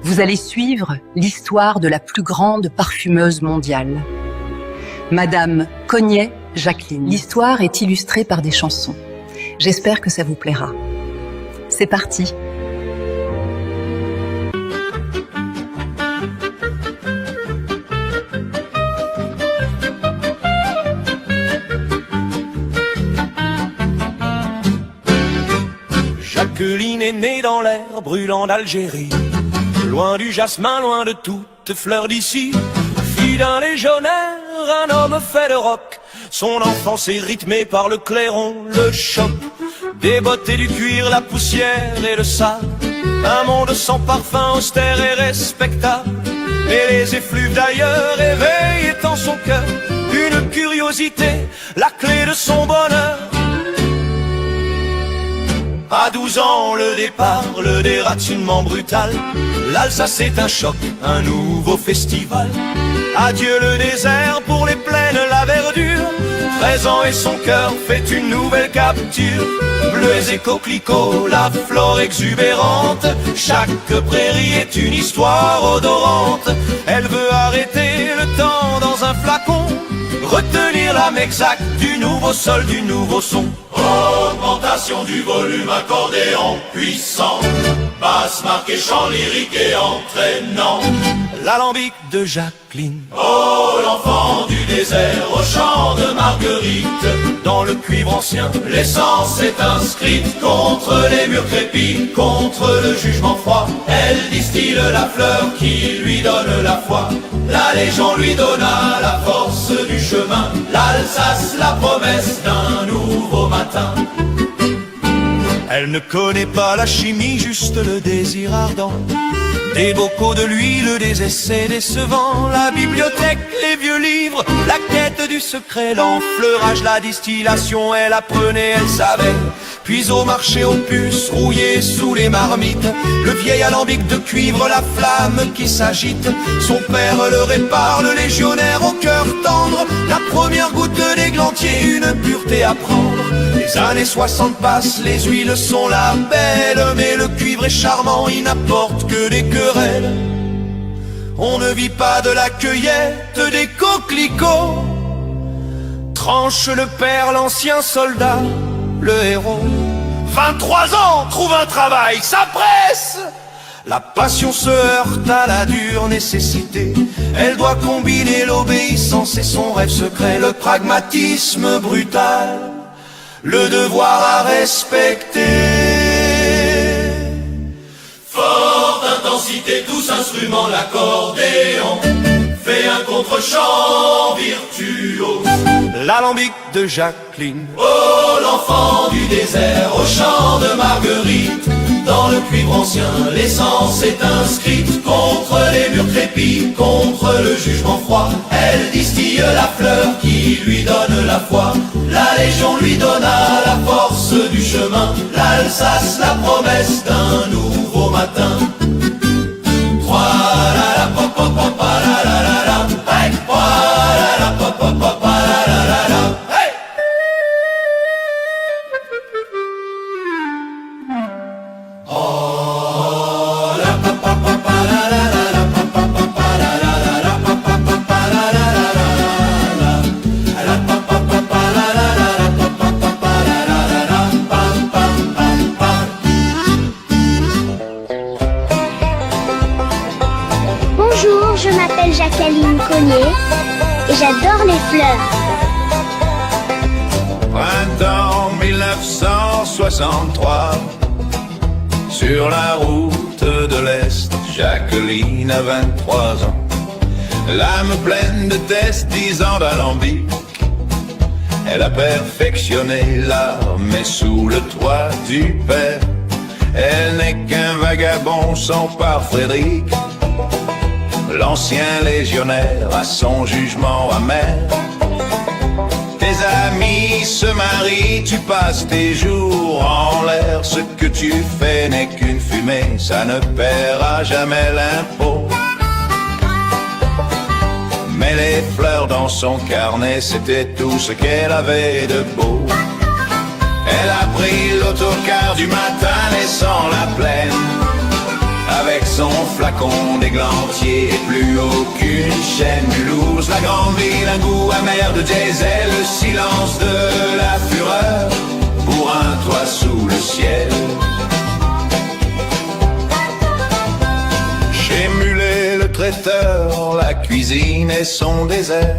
Vous allez suivre l'histoire de la plus grande parfumeuse mondiale, Madame Cognet-Jacqueline. L'histoire est illustrée par des chansons. J'espère que ça vous plaira. C'est parti. Jacqueline est née dans l'air brûlant d'Algérie, loin du jasmin, loin de toutes fleurs d'ici. Fille d'un légionnaire, un homme fait de roc, son enfance est rythmée par le clairon, le choc des bottes et du cuir, la poussière et le sable. Un monde sans parfum, austère et respectable, et les effluves d'ailleurs éveillent en son cœur une curiosité, la clé de son bonheur. À 12 ans, le départ, le déracinement brutal. L'Alsace est un choc, un nouveau festival. Adieu le désert, pour les plaines, la verdure. 13 ans et son cœur fait une nouvelle capture. Bleus et coquelicots, la flore exubérante. Chaque prairie est une histoire odorante. Elle veut arrêter le temps dans un flacon, retenir l'âme exacte du nouveau sol, du nouveau son. Augmentation du volume, accordéon puissant, basse marquée, chant lyrique et entraînant. L'alambic de Jacqueline, oh l'enfant du désert, au chant de Marguerite. Dans le cuivre ancien, l'essence est inscrite, contre les murs crépits, contre le jugement froid. Elle distille la fleur qui lui donne la foi. La Légion lui donna la force du chemin, l'Alsace la promesse d'un nouveau matin. Elle ne connaît pas la chimie, juste le désir ardent. Des bocaux de l'huile, des essais décevants. La bibliothèque, les vieux livres, la quête du secret. L'enfleurage, la distillation, elle apprenait, elle savait. Puis au marché aux puces, rouillées sous les marmites, le vieil alambic de cuivre, la flamme qui s'agite. Son père le répare, le légionnaire au cœur tendre. La première goutte d'églantier, une pureté à prendre. Les années 60 passent, les huiles sont là belles, mais le cuivre est charmant, il n'apporte que des querelles. On ne vit pas de la cueillette des coquelicots. Tranche le père, l'ancien soldat, le héros. 23 ans, trouve un travail, ça presse. La passion se heurte à la dure nécessité. Elle doit combiner l'obéissance et son rêve secret, le pragmatisme brutal, le devoir à respecter. Forte intensité, tous instruments, l'accordéon fait un contre-champ virtuose. L'alambic de Jacqueline, oh l'enfant du désert, au chant de Marguerite. Dans le cuivre ancien, l'essence est inscrite, contre les murs crépits, contre le jugement froid. Elle distille la fleur qui lui donne la foi. La Légion lui donna la force du chemin, l'Alsace la promesse d'un nouveau matin. Bonjour, je m'appelle Jacqueline Cognet et j'adore les fleurs. Printemps 1963, sur la route de l'Est, Jacqueline a 23 ans. L'âme pleine de tests, 10 ans d'alambic. Elle a perfectionné l'art, mais sous le toit du père. Elle n'est qu'un vagabond sans part Frédéric, l'ancien légionnaire à son jugement amer. Tes amis se marient, tu passes tes jours en l'air. Ce que tu fais n'est qu'une fumée, ça ne paiera jamais l'impôt. Mais les fleurs dans son carnet, c'était tout ce qu'elle avait de beau. Elle a pris l'autocar du matin laissant la plaine. avec son flacon d'églantier et plus aucune chaîne Mulhouse. La grande ville, un goût amer de diesel, le silence de la fureur pour un toit sous le ciel. Chez Mulet le traiteur, la cuisine est son désert,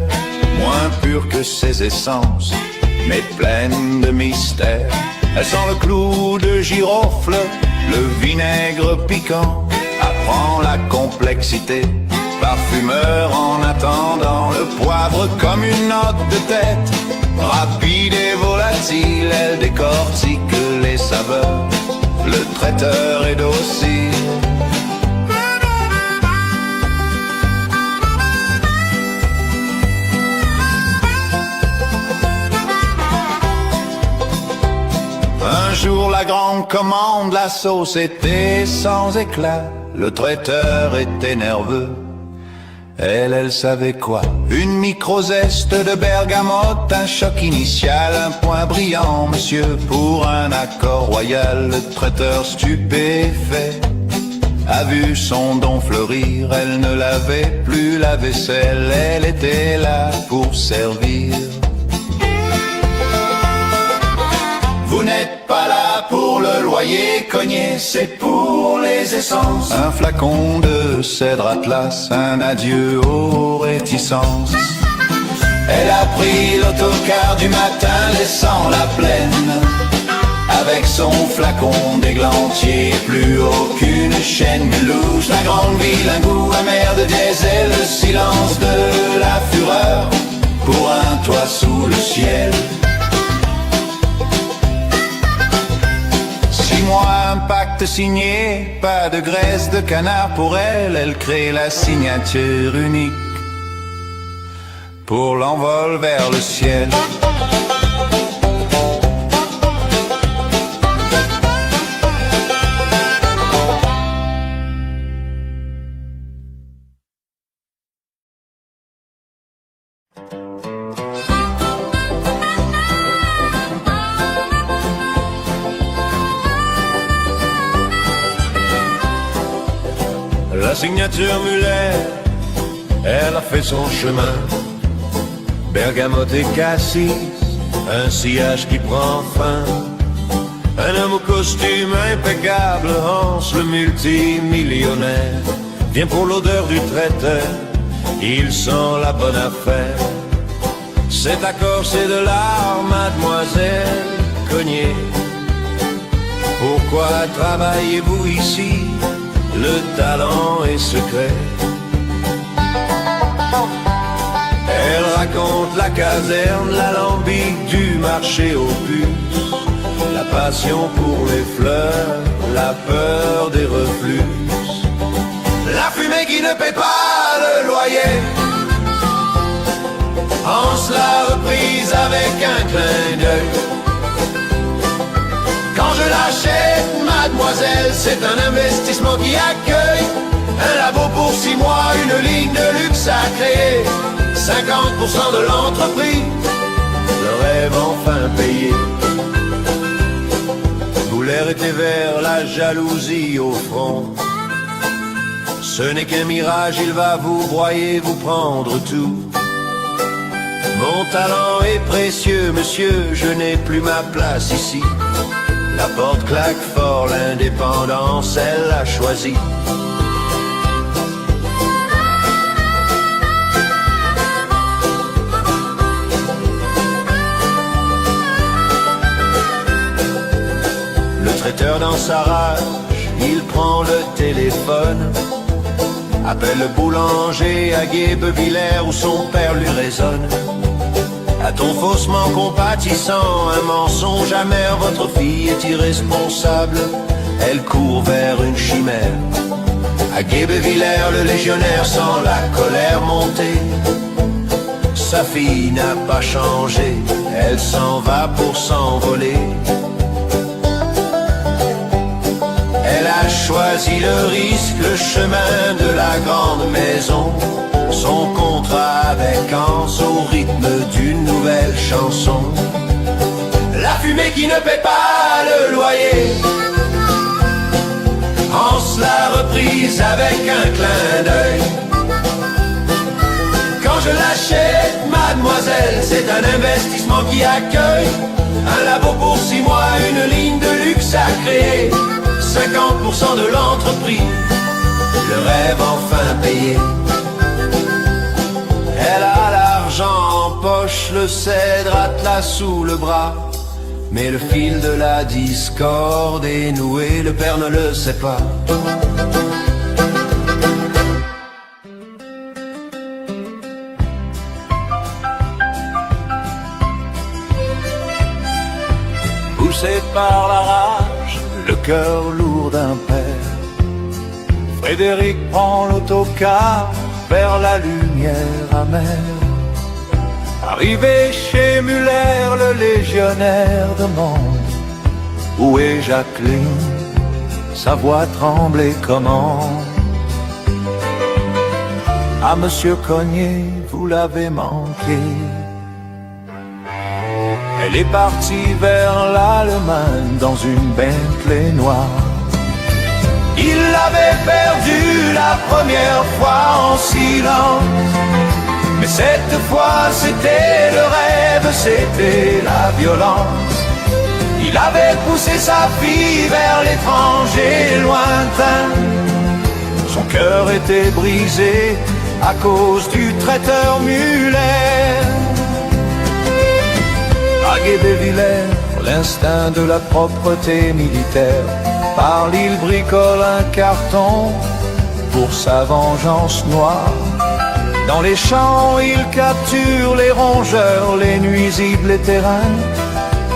moins pure que ses essences, mais pleine de mystère. Elle sent le clou de girofle, le vinaigre piquant, apprend la complexité. Parfumeur en attendant le poivre comme une note de tête. Rapide et volatile, elle décortique les saveurs. Le traiteur est docile. Un jour la grande commande, la sauce était sans éclat. Le traiteur était nerveux, elle savait quoi. Une micro-zeste de bergamote, un choc initial, un point brillant, monsieur, pour un accord royal. Le traiteur stupéfait a vu son don fleurir. Elle ne lavait plus la vaisselle, elle était là pour servir. Vous n'êtes pas là pour le loyer cogné, c'est pour les essences. Un flacon de cèdre Atlas, un adieu aux réticences. Elle a pris l'autocar du matin, laissant la plaine. Avec son flacon d'églantier, plus aucune chaîne Mulhouse. La grande ville, un goût amer de diesel, le silence de la fureur pour un toit sous le ciel. 6 mois, un pacte signé, pas de graisse de canard pour elle. Elle crée la signature unique pour l'envol vers le ciel. La signature Mulet, elle a fait son chemin. Bergamote et cassis, un sillage qui prend fin. Un homme au costume impeccable, Hans le multimillionnaire, vient pour l'odeur du traiteur, il sent la bonne affaire. C'est accord, c'est de l'art, mademoiselle Cogné. Pourquoi travaillez-vous ici? Le talent est secret. Elle raconte la caserne, l'alambic du marché aux puces, la passion pour les fleurs, la peur des reflux, la fumée qui ne paie pas le loyer. Hans l'a reprise avec un clin d'œil. Quand je l'achète, mademoiselle, c'est un investissement qui accueille un labo pour 6 mois, une ligne de luxe à créer, 50% de l'entreprise, le rêve enfin payé. L'air était vert, la jalousie au front. Ce n'est qu'un mirage, il va vous broyer, vous prendre tout. Mon talent est précieux, monsieur, je n'ai plus ma place ici. La porte claque fort, l'indépendance, elle l'a choisie. Le traiteur dans sa rage, il prend le téléphone, appelle le boulanger à Guebwiller où son père lui raisonne. A-t-on faussement compatissant, un mensonge amer, votre fille est irresponsable, elle court vers une chimère. À Guebwiller, le légionnaire sent la colère monter. Sa fille n'a pas changé, elle s'en va pour s'envoler. Elle a choisi le risque, le chemin de la grande maison. Son contrat avec Hans au rythme d'une nouvelle chanson. La fumée qui ne paie pas le loyer. Hans la reprise avec un clin d'œil. Quand je l'achète, mademoiselle, c'est un investissement qui accueille un labo pour 6 mois, une ligne de luxe à créer, 50% de l'entreprise, le rêve enfin payé. Elle a l'argent en poche, le cèdre Atlas sous le bras, mais le fil de la discorde est noué, le père ne le sait pas. Poussé par la rage, le cœur lourd d'un père, Frédéric prend l'autocar vers la lumière amère. Arrivé chez Muller, le légionnaire demande: où est Jacqueline? Sa voix tremblait comment? Ah, monsieur Cognet, vous l'avez manqué. Elle est partie vers l'Allemagne dans une Bentley noire. Il l'avait perdue la première fois en silence, mais cette fois c'était le rêve, c'était la violence. Il avait poussé sa fille vers l'étranger lointain. Son cœur était brisé à cause du traiteur Muller. À Guébévillers, l'instinct de la propreté militaire, par l'île bricole un carton pour sa vengeance noire. Dans les champs, il capture les rongeurs, les nuisibles, les terrains.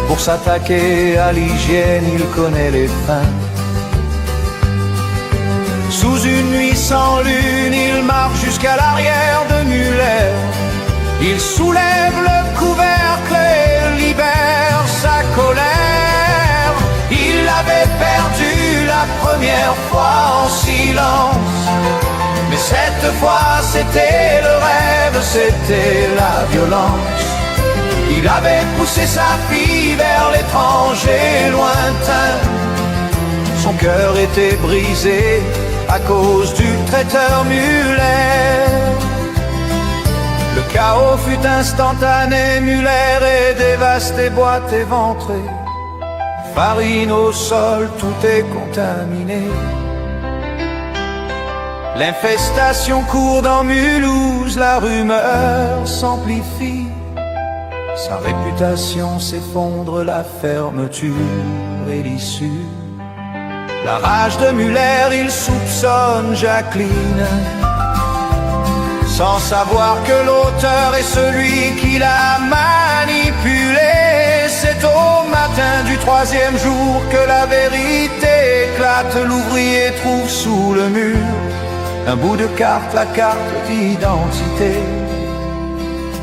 Pour s'attaquer à l'hygiène, il connaît les freins. Sous une nuit sans lune, il marche jusqu'à l'arrière de Muller. Il soulève le couvercle et libère sa colère. Il l'avait perdu la première fois en silence, mais cette fois c'était le rêve, c'était la violence. Il avait poussé sa fille vers l'étranger lointain. Son cœur était brisé à cause du traiteur Muller. Le chaos fut instantané, Muller est dévasté, boîte éventrée. Farine au sol, tout est contaminé. L'infestation court dans Mulhouse, la rumeur s'amplifie. Sa réputation s'effondre, la fermeture est l'issue. La rage de Muller, il soupçonne Jacqueline, sans savoir que l'auteur est celui qui l'a manipulé. C'est au matin du 3e jour que la vérité éclate. L'ouvrier trouve sous le mur un bout de carte, la carte d'identité.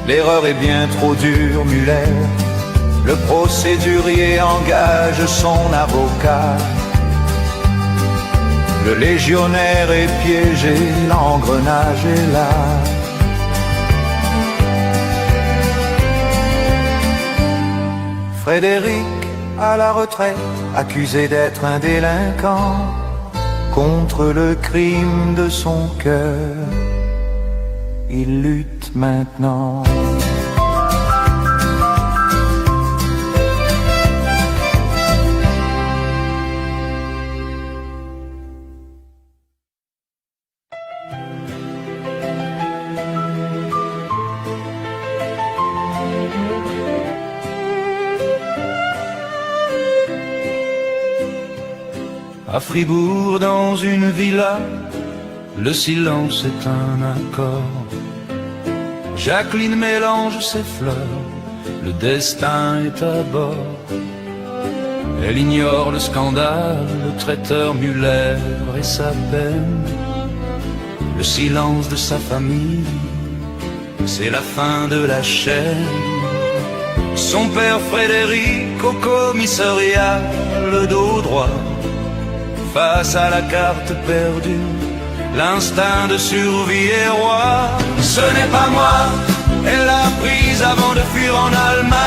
L'erreur est bien trop dure, Muller. Le procédurier engage son avocat. Le légionnaire est piégé, l'engrenage est là. Frédéric à la retraite, accusé d'être un délinquant, contre le crime de son cœur, il lutte maintenant. À Fribourg, dans une villa, le silence est un accord. Jacqueline mélange ses fleurs, le destin est à bord. Elle ignore le scandale, le traiteur Muller et sa peine. Le silence de sa famille, c'est la fin de la chaîne. Son père Frédéric au commissariat, le dos droit, face à la carte perdue, l'instinct de survie est roi. Ce n'est pas moi, elle l'a prise avant de fuir en Allemagne.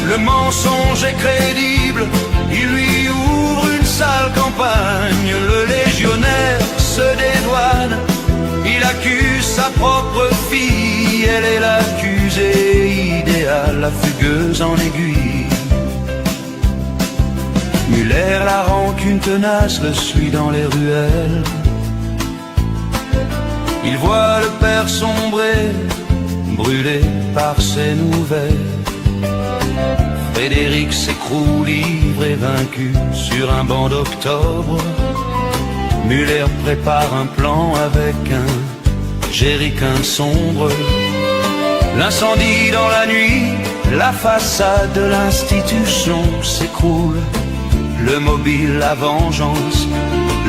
Le mensonge est crédible, il lui ouvre une sale campagne, le légionnaire se dédouane. Il accuse sa propre fille, elle est l'accusée idéale, la fugueuse en aiguille. Muller, la rancune tenace, le suit dans les ruelles. Il voit le père sombrer, brûlé par ses nouvelles. Frédéric s'écroule, ivre et vaincu, sur un banc d'octobre. Muller prépare un plan avec un jerrycan sombre. L'incendie dans la nuit, la façade de l'institution s'écroule. Le mobile, la vengeance,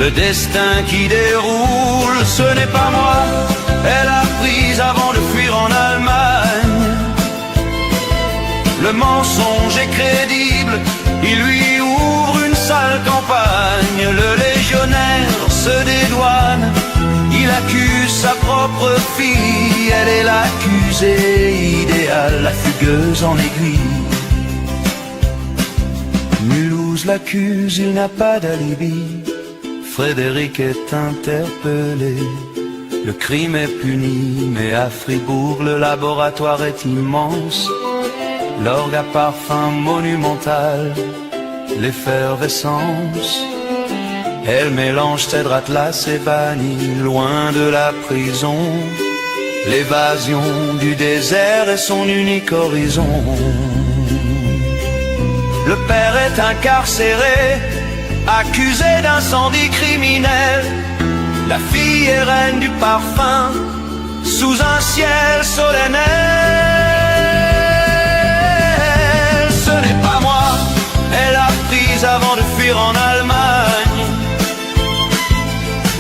le destin qui déroule. Ce n'est pas moi, elle a prise avant de fuir en Allemagne. Le mensonge est crédible, il lui ouvre une sale campagne. Le légionnaire se dédouane, il accuse sa propre fille. Elle est l'accusée idéale, la fugueuse en aiguille. Mulhouse l'accuse, il n'a pas d'alibi. Frédéric est interpellé. Le crime est puni, mais à Fribourg le laboratoire est immense. L'orgue à parfum monumental, l'effervescence. Elle mélange cèdre, atlas et vanille, loin de la prison. L'évasion du désert est son unique horizon. Le père est incarcéré, accusé d'incendie criminel. La fille est reine du parfum, sous un ciel solennel. Ce n'est pas moi, elle a prise avant de fuir en Allemagne.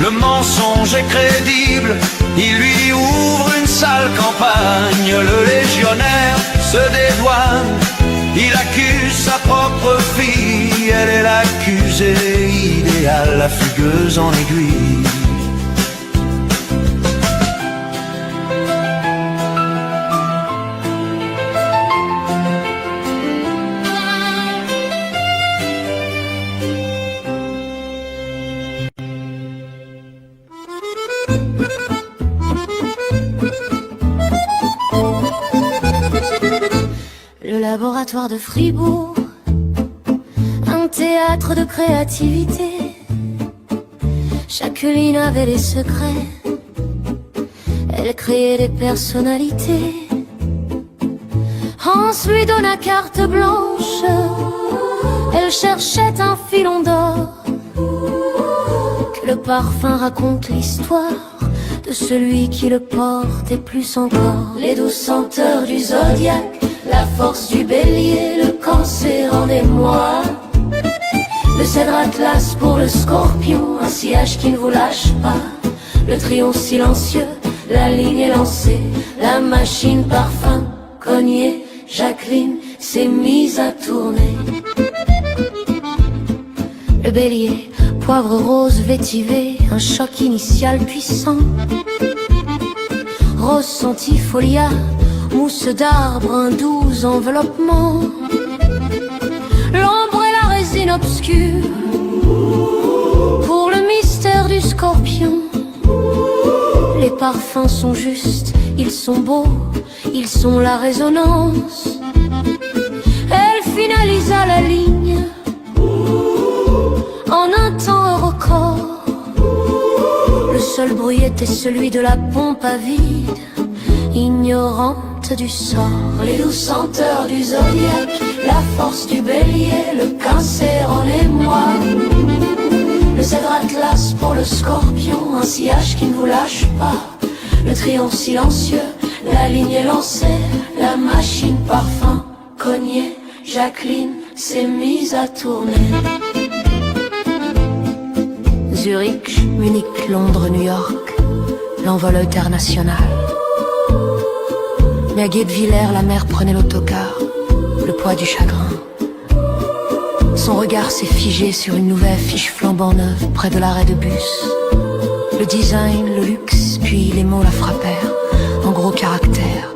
Le mensonge est crédible, il lui ouvre une sale campagne. Le légionnaire se dédouane, il accuse sa propre fille. Elle est l'accusée idéale, la fugueuse en aiguille. Le laboratoire de Fribourg, un théâtre de créativité. Jacqueline avait des secrets, elle créait des personnalités. Hans lui donna carte blanche, elle cherchait un filon d'or. Que le parfum raconte l'histoire de celui qui le porte et plus encore. Les douces senteurs du zodiaque, la force du bélier, le cancer en émoi. Le cèdre atlas pour le scorpion, un sillage qui ne vous lâche pas. Le triomphe silencieux, la ligne est lancée, la machine parfum cognée. Jacqueline s'est mise à tourner. Le bélier, poivre rose vétivé, un choc initial puissant. Rose centifolia, mousse d'arbre, un doux enveloppement. L'ombre et la résine obscure, pour le mystère du scorpion. Les parfums sont justes, ils sont beaux, ils sont la résonance. Elle finalisa la ligne en un temps record. Le seul bruit était celui de la pompe à vide, ignorante du sort. Les douces senteurs du zodiaque, la force du bélier, le cancer en émoi. Le cèdre atlas pour le scorpion, un sillage qui ne vous lâche pas. Le triomphe silencieux, la ligne est lancée, la machine parfum cognée. Jacqueline s'est mise à tourner. Zurich, Munich, Londres, New York, l'envol international. Mais à Guebwiller, la mère prenait l'autocar, le poids du chagrin. Son regard s'est figé sur une nouvelle fiche flambant neuve près de l'arrêt de bus. Le design, le luxe, puis les mots la frappèrent, en gros caractères,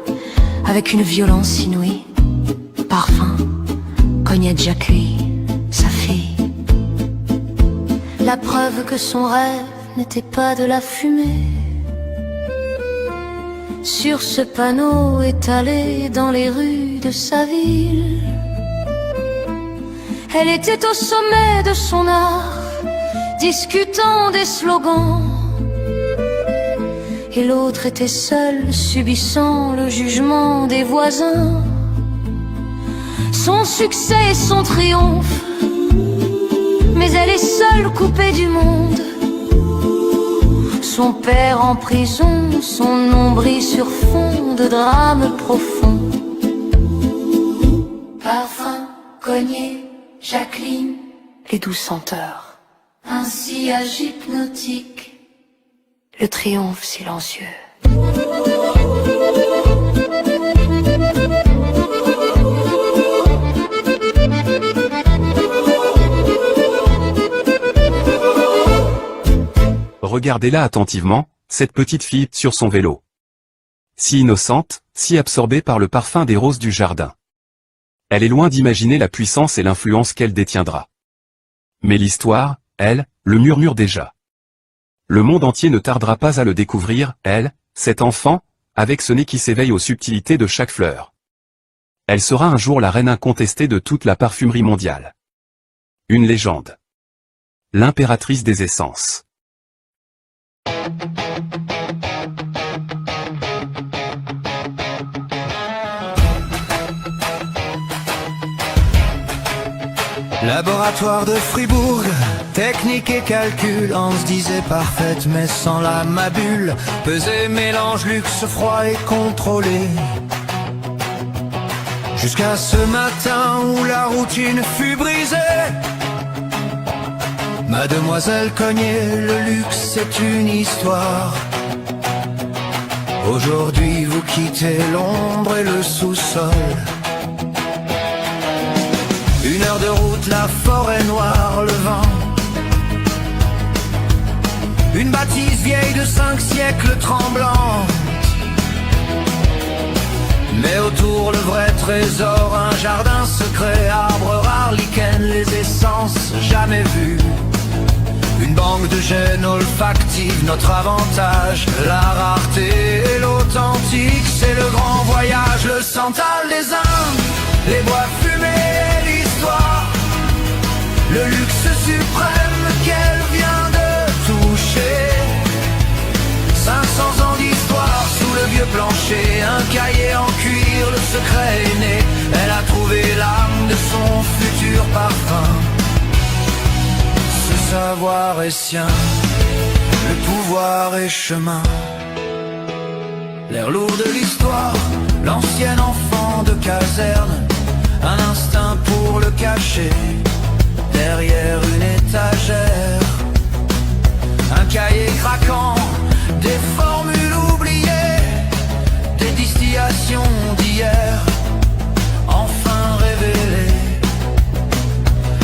avec une violence inouïe. Parfum, cognette Jacqueline, sa fille. la preuve que son rêve n'était pas de la fumée. Sur ce panneau étalé dans les rues de sa ville, elle était au sommet de son art, discutant des slogans, et l'autre était seule, subissant le jugement des voisins. Son succès et son triomphe, mais elle est seule coupée du monde. Son père en prison, son nombril sur fond de drame profond. Parfum, cogné, Jacqueline, les douces senteurs. Un sillage hypnotique, le triomphe silencieux. Regardez-la attentivement, cette petite fille, sur son vélo. Si innocente, si absorbée par le parfum des roses du jardin. Elle est loin d'imaginer la puissance et l'influence qu'elle détiendra. Mais l'histoire, elle, le murmure déjà. Le monde entier ne tardera pas à le découvrir, elle, cet enfant, avec ce nez qui s'éveille aux subtilités de chaque fleur. Elle sera un jour la reine incontestée de toute la parfumerie mondiale. Une légende. L'impératrice des essences. Laboratoire de Fribourg, technique et calcul, on se disait parfaite mais sans la mabule. Pesé, mélange, luxe, froid et contrôlé. Jusqu'à ce matin où la routine fut brisée. Mademoiselle Cogné, le luxe c'est une histoire. Aujourd'hui vous quittez l'ombre et le sous-sol. 1 heure de route, la forêt noire, le vent. Une bâtisse vieille de 5 siècles tremblante. Mais autour le vrai trésor, un jardin secret, arbres rares, lichen, les essences jamais vues. Une banque de gènes olfactives, notre avantage, la rareté et l'authentique, c'est le grand voyage, le Santal des Indes, les bois fumés, l'histoire, le luxe suprême qu'elle vient de toucher. 500 ans d'histoire sous le vieux plancher, un cahier en cuir, le secret est né, elle a trouvé l'âme de son futur parfum. Ce savoir est sien, le pouvoir est chemin. L'air lourd de l'histoire, l'ancien enfant de caserne, un instinct pour le cacher, derrière une étagère. Un cahier craquant, des formules oubliées, des distillations d'hier, enfin révélées.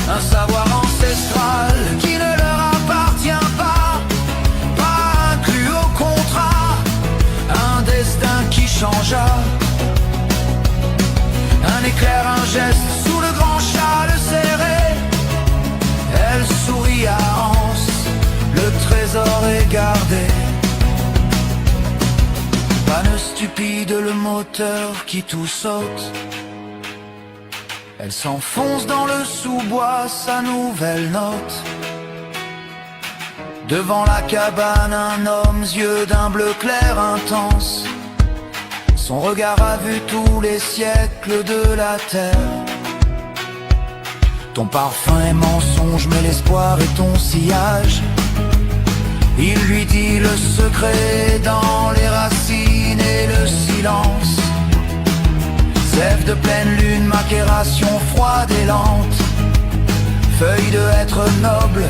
Un savoir ancestral qui ne leur appartient pas, pas inclus au contrat, un destin qui changea. Un éclair, un geste, sous le grand châle serré, elle sourit à Hans, le trésor est gardé. Panne stupide, le moteur qui tout saute, elle s'enfonce dans le sous-bois, sa nouvelle note. Devant la cabane, un homme, yeux d'un bleu clair intense. Son regard a vu tous les siècles de la terre. Ton parfum est mensonge, mais l'espoir est ton sillage. Il lui dit le secret dans les racines et le silence. Sève de pleine lune, macération froide et lente. Feuille de être noble,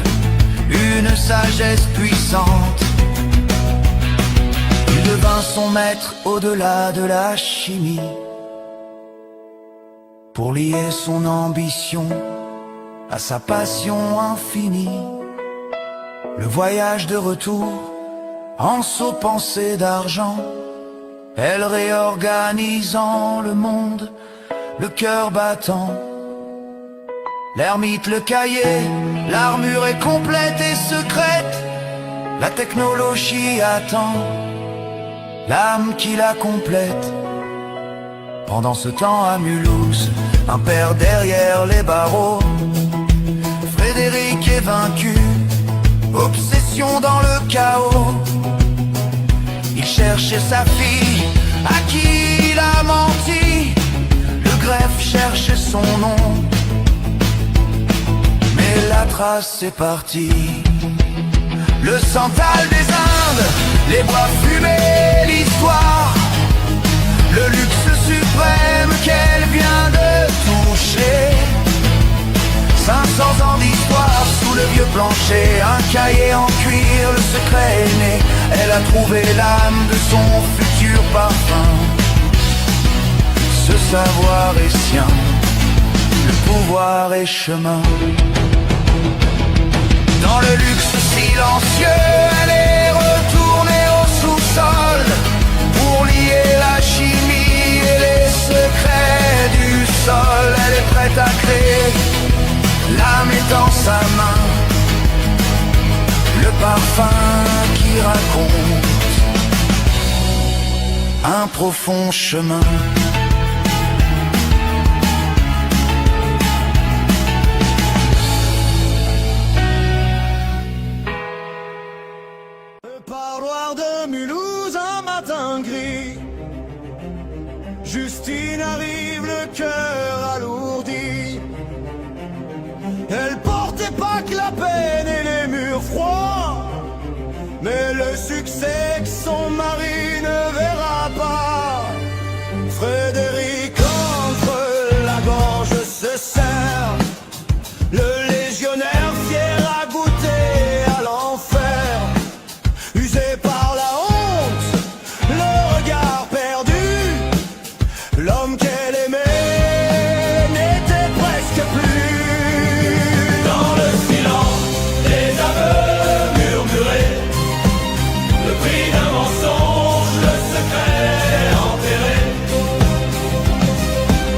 une sagesse puissante. Il devint son maître au-delà de la chimie, pour lier son ambition à sa passion infinie. Le voyage de retour, en saut pensée d'argent, elle réorganisant le monde, le cœur battant. L'ermite, le cahier, l'armure est complète et secrète. La technologie attend l'âme qui la complète. Pendant ce temps à Mulhouse, un père derrière les barreaux. Frédéric est vaincu, obsession dans le chaos. Il cherchait sa fille, à qui il a menti. Le greffe cherchait son nom, mais la trace est partie. Le Santal des Indes, les bois fumés, l'histoire, le luxe suprême qu'elle vient de toucher. 500 ans d'histoire sous le vieux plancher, un cahier en cuir, le secret est né. Elle a trouvé l'âme de son futur parfum. Ce savoir est sien, le pouvoir est chemin. Dans le luxe silencieux, elle est retournée au sous-sol pour lier la chimie et les secrets du sol. Elle est prête à créer, l'âme est dans sa main, le parfum qui raconte un profond chemin. Parloir de Mulhouse, un matin gris. Justine arrive, le cœur alourdi. Elle portait pas que la peine et les murs froids, mais le succès que son mari ne verra pas. Frédéric entre la gorge se serre, le légionnaire fier à goûter à l'enfer. Usé par la honte, le regard perdu, l'homme qu'elle aimait n'était presque plus. Dans le silence des aveux murmurés, le prix d'un mensonge, le secret enterré.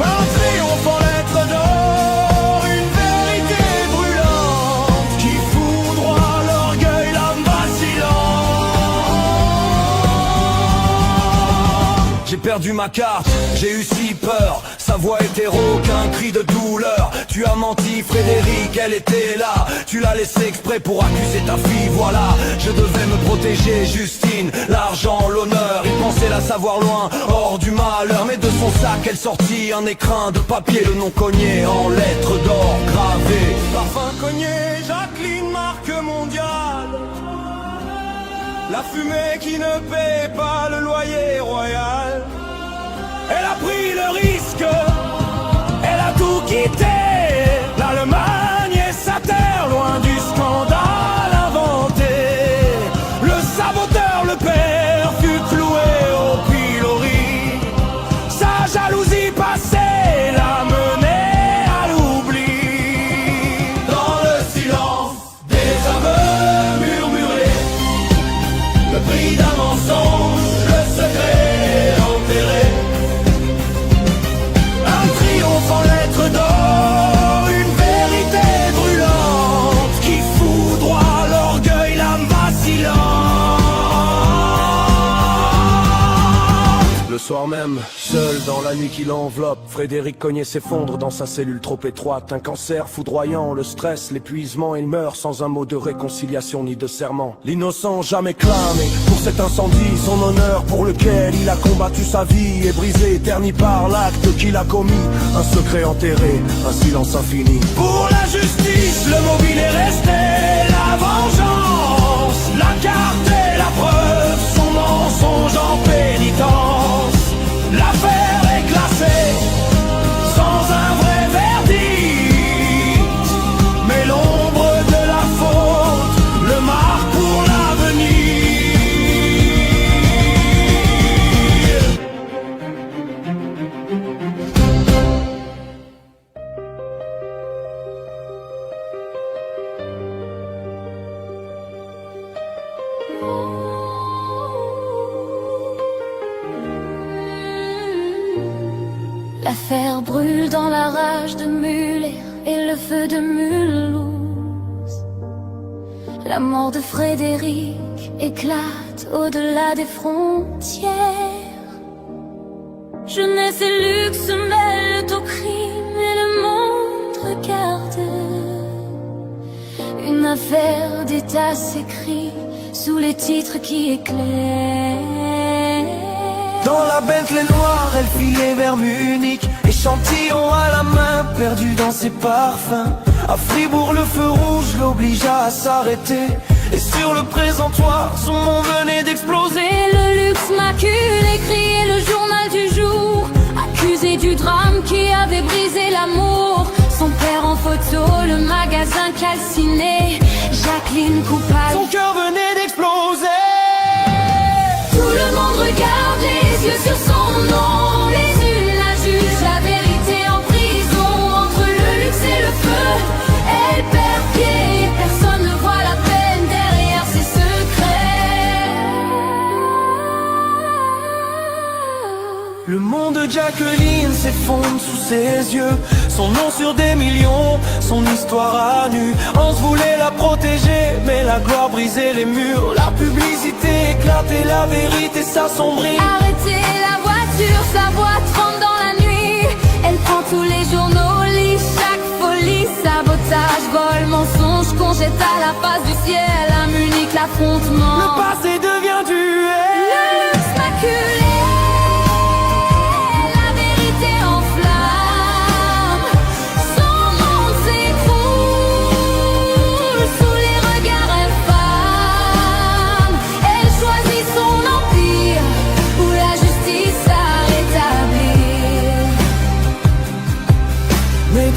Un triomphe en lettres d'or, une vérité brûlante qui foudroie l'orgueil, l'âme vacillante. J'ai perdu ma carte, j'ai eu si peur. Sa voix était rauque, un cri de douleur. Tu as menti Frédéric, elle était là. Tu l'as laissé exprès pour accuser ta fille, voilà. Je devais me protéger Justine, l'argent, l'honneur. Il pensait la savoir loin, hors du malheur. Mais de son sac elle sortit un écrin de papier, le nom cogné en lettres d'or gravées. Parfum cogné, Jacqueline, marque mondiale. La fumée qui ne paie pas le loyer royal. Elle a pris le risque, elle a tout quitté. L'Allemagne et sa terre, loin du scandale inventé. Le saboteur, le père, fut cloué au pilori. Sa jalousie passée l'a mené à l'oubli. Dans le silence des aveux murmurés, le prix d'un mensonge, le secret enterré. Un triomphe en lettres d'or, une vérité brûlante qui foudroie l'orgueil, l'âme vacillante. Le soir même, seul dans la nuit qui l'enveloppe, Frédéric Cognet s'effondre dans sa cellule trop étroite. Un cancer foudroyant, le stress, l'épuisement, il meurt sans un mot de réconciliation ni de serment. L'innocent jamais clamé pour cet incendie, son honneur pour lequel il a combattu sa vie est brisé, terni par l'acte qu'il a commis. Un secret enterré, un silence infini. Pour la justice, le mobile est resté, la vengeance, la carte et la preuve, son mensonge en pénitence. L'affaire est classée sans un vrai verdict, mais l'ombre de la faute le marque pour L'affaire brûle dans la rage de Muller. et le feu de Mulhouse. La mort de Frédéric éclate au-delà des frontières. Jeunesse et luxe mêlent au crime et le monde regarde. Une affaire d'État s'écrit sous les titres qui éclairent. Dans la Bentley noire, elle filait vers Munich, échantillon à la main, perdu dans ses parfums. À Fribourg, le feu rouge l'obligea à s'arrêter, et sur le présentoir, son monde venait d'exploser. Le luxe maculé criait le journal du jour, accusé du drame qui avait brisé l'amour. Son père en photo, le magasin calciné, Jacqueline coupable. Son cœur venait d'exploser. Tout le monde regarde, les yeux sur son nom. Les unes la jugent, la vérité en prison. Entre le luxe et le feu, elle perd pied. Personne ne voit la peine derrière ses secrets. Le monde de Jacqueline s'effondre sous ses yeux. Son nom sur des millions, son histoire à nu. On se voulait la protéger, mais la gloire brisait les murs. La publicité éclatait, la vérité s'assombrit. Arrêtez la voiture, sa voix tremble dans la nuit. Elle prend tous les journaux, lit chaque folie. Sabotage, vol, mensonge qu'on jette à la face du ciel. À Munich, l'affrontement. Le passé devient duel. Le luxe maculé.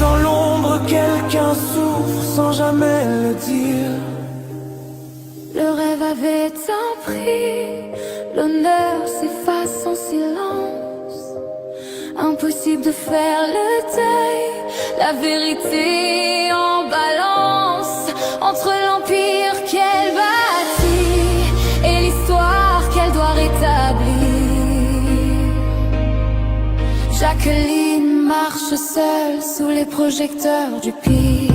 Dans l'ombre, quelqu'un souffre sans jamais le dire. Le rêve avait un prix, l'honneur s'efface en silence. Impossible de faire le deuil, la vérité en balance. Entre l'empire qu'elle bâtit et l'histoire qu'elle doit rétablir. Jacqueline marche seule sous les projecteurs du pire.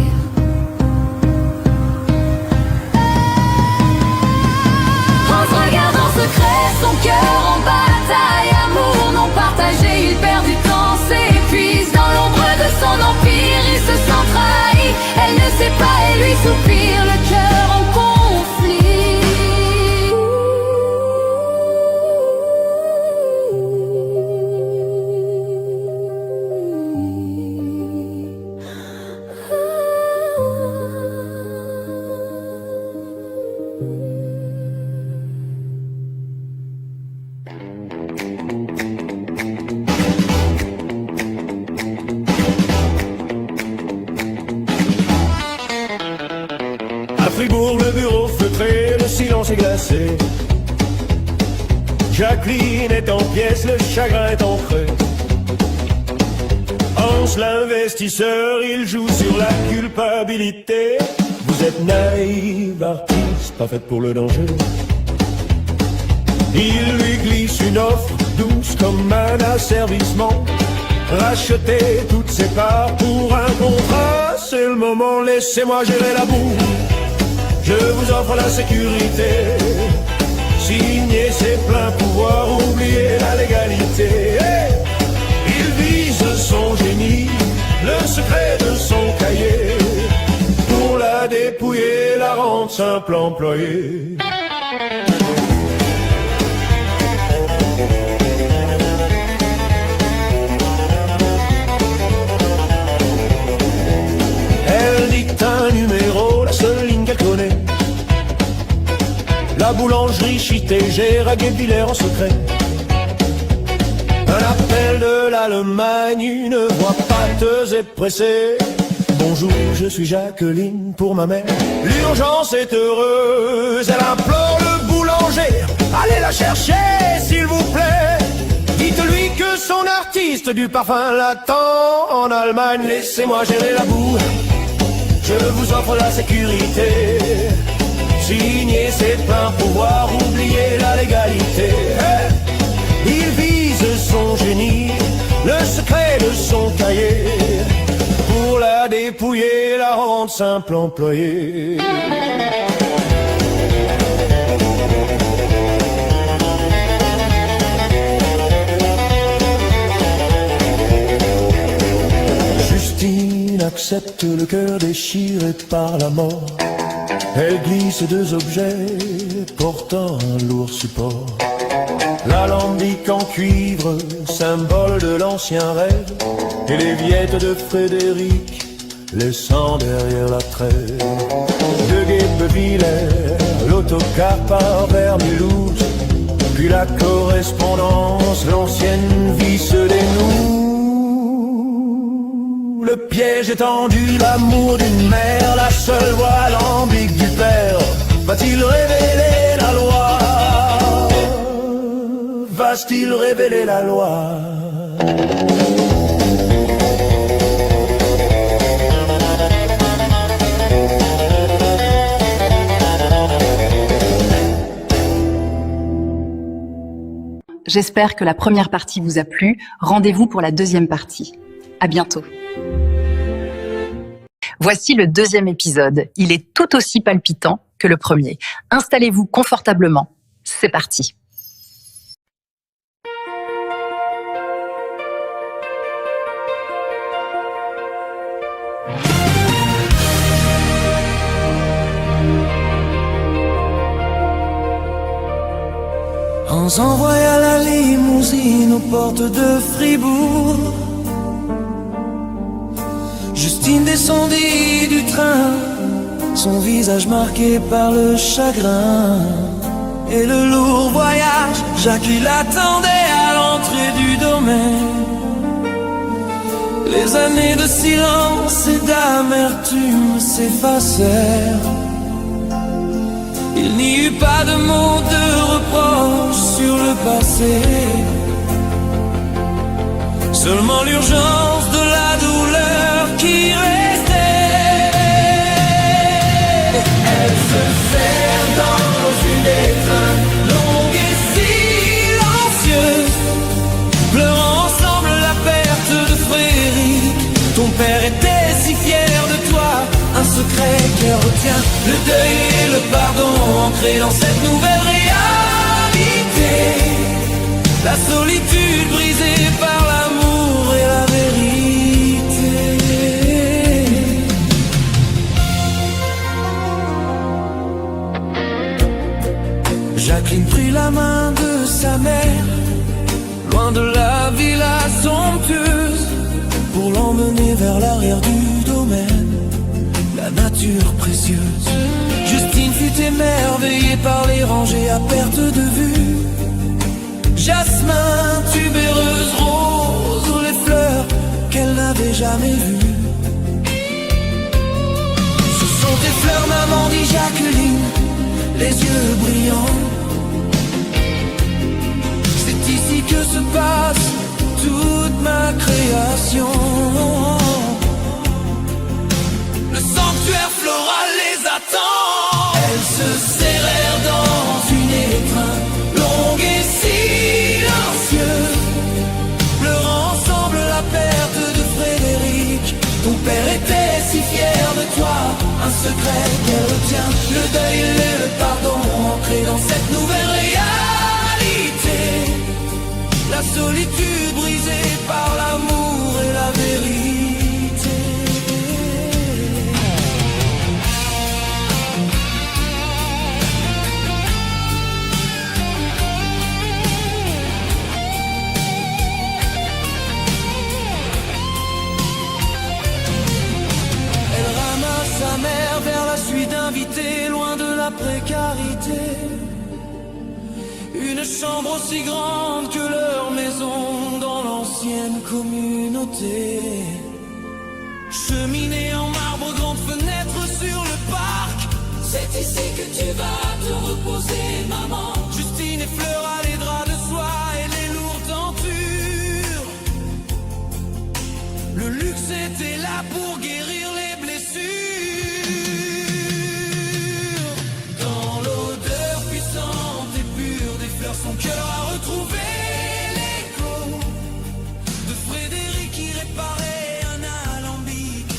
En se regardant secret, son cœur en bataille. Amour non partagé, il perd du temps, s'épuise. Dans l'ombre de son empire, il se sent trahi. Elle ne sait pas et lui soupire, le cœur en conflit. À Fribourg, le bureau feutré, le silence est glacé. Jacqueline est en pièces, le chagrin est en creux. Hans, l'investisseur, il joue sur la culpabilité. Vous êtes naïve, artiste, pas faite pour le danger. Il lui glisse une offre douce comme un asservissement. Racheter toutes ses parts pour un contrat, c'est le moment, laissez-moi gérer la boue. Je vous offre la sécurité. Signez ses pleins pouvoirs, oubliez la légalité. Hey, il vise son génie, le secret de son cahier. Pour la dépouiller, la rendre simple employée. Elle dicte un numéro, la seule ligne qu'elle connaît. La boulangerie Chitégère à Guebwiller en secret. Un appel de l'Allemagne, une voix pâteuse et pressée. Bonjour, je suis Jacqueline pour ma mère. L'urgence est heureuse, elle implore le boulanger. Allez la chercher, s'il vous plaît. Dites-lui que son artiste du parfum l'attend en Allemagne. Laissez-moi gérer la boue, je vous offre la sécurité. Signez ses pleins pouvoirs, oubliez la légalité. Hey, il vise son génie, le secret de son cahier. Pour la dépouiller, la rendre simple employée. Justine accepte le cœur déchiré par la mort. Elle glisse deux objets portant un lourd support. L'alambic en cuivre, symbole de l'ancien rêve, et les viettes de Frédéric, laissant derrière la trêve. De Guebwiller, l'autocar part vers Mulhouse, puis la correspondance, l'ancienne vie se dénoue. Le piège est tendu, l'amour d'une mère, la seule voix alambique du père. Va-t-il révéler la loi? Va-t-il révéler la loi? J'espère que la première partie vous a plu. Rendez-vous pour la deuxième partie. À bientôt. Voici le deuxième épisode. Il est tout aussi palpitant que le premier. Installez-vous confortablement. C'est parti. On s'envoie à la limousine aux portes de Fribourg. Justine descendit du train, son visage marqué par le chagrin. Et le lourd voyage, Jacques il attendait à l'entrée du domaine. Les années de silence et d'amertume s'effacèrent. Il n'y eut pas de mots de reproche sur le passé, seulement l'urgence de la douleur qui restait. Elle se serre dans une étreinte longue et silencieuse, pleurant ensemble la perte de Frédéric. Ton père était si fier de toi, un secret qu'elle retient, le deuil et le pardon ancrés dans cette nouvelle réalité. La solitude brisée par l'amour et la vérité. Jacqueline prit la main de sa mère, loin de la villa somptueuse, pour l'emmener vers l'arrière du domaine, la nature précieuse. Justine fut émerveillée par les rangées à perte de vue. Jasmin, tubéreuse, rose, les fleurs qu'elle n'avait jamais vues. Ce sont tes fleurs, maman, dit Jacqueline, les yeux brillants. C'est ici que se passe toute ma création. Le sanctuaire floral les attend. Elles se serrèrent dans une étreinte longue et silencieuse, pleurant ensemble la perte de Frédéric. Ton père était si fier de toi, un secret qu'elle retient, le deuil et le pardon ancrés dans cette nouvelle réalité. La solitude brisée par l'amour et la vérité. Sa mère vers la suite d'invités, loin de la précarité. Une chambre aussi grande que leur maison dans l'ancienne communauté. Cheminée en marbre, grande fenêtre sur le parc. C'est ici que tu vas te reposer, maman. Justine effleura les draps de soie et les lourdes tentures. Le luxe était là pour guérir les blessures. Son cœur a retrouvé l'écho de Frédéric qui réparait un alambic.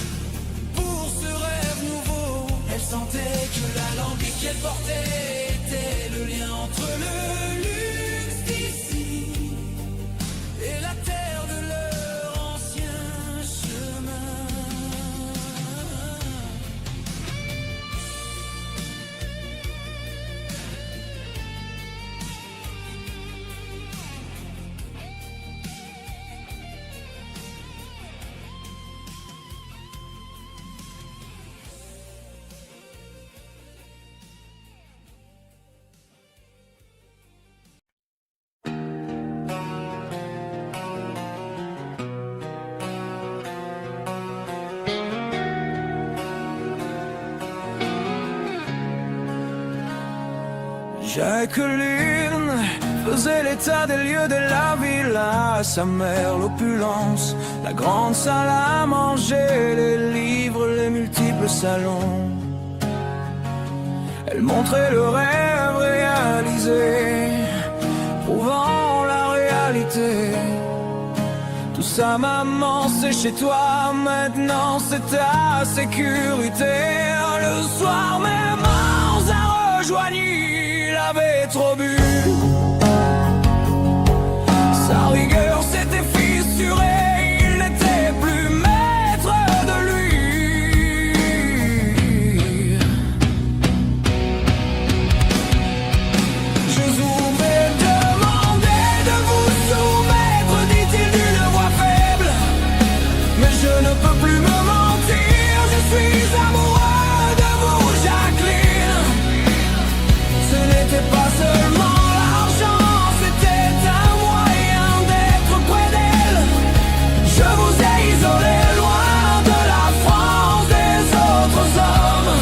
Jacqueline faisait l'état des lieux de la villa, sa mère l'opulence, la grande salle à manger, les livres, les multiples salons. Elle montrait le rêve réalisé, prouvant la réalité. Tout ça maman c'est chez toi, maintenant c'est ta sécurité. Le soir même on s'est rejoignis, il avait trop bu. Sa rigueur s'était fissurée, il n'était plus maître de lui. Je vous ai demandé de vous soumettre, dit-il d'une voix faible. Mais je ne peux plus me mentir, je suis amoureux de vous, Jacqueline. Ce n'était pas seulement l'argent, c'était un moyen d'être près d'elle. Je vous ai isolé loin de la France des autres hommes.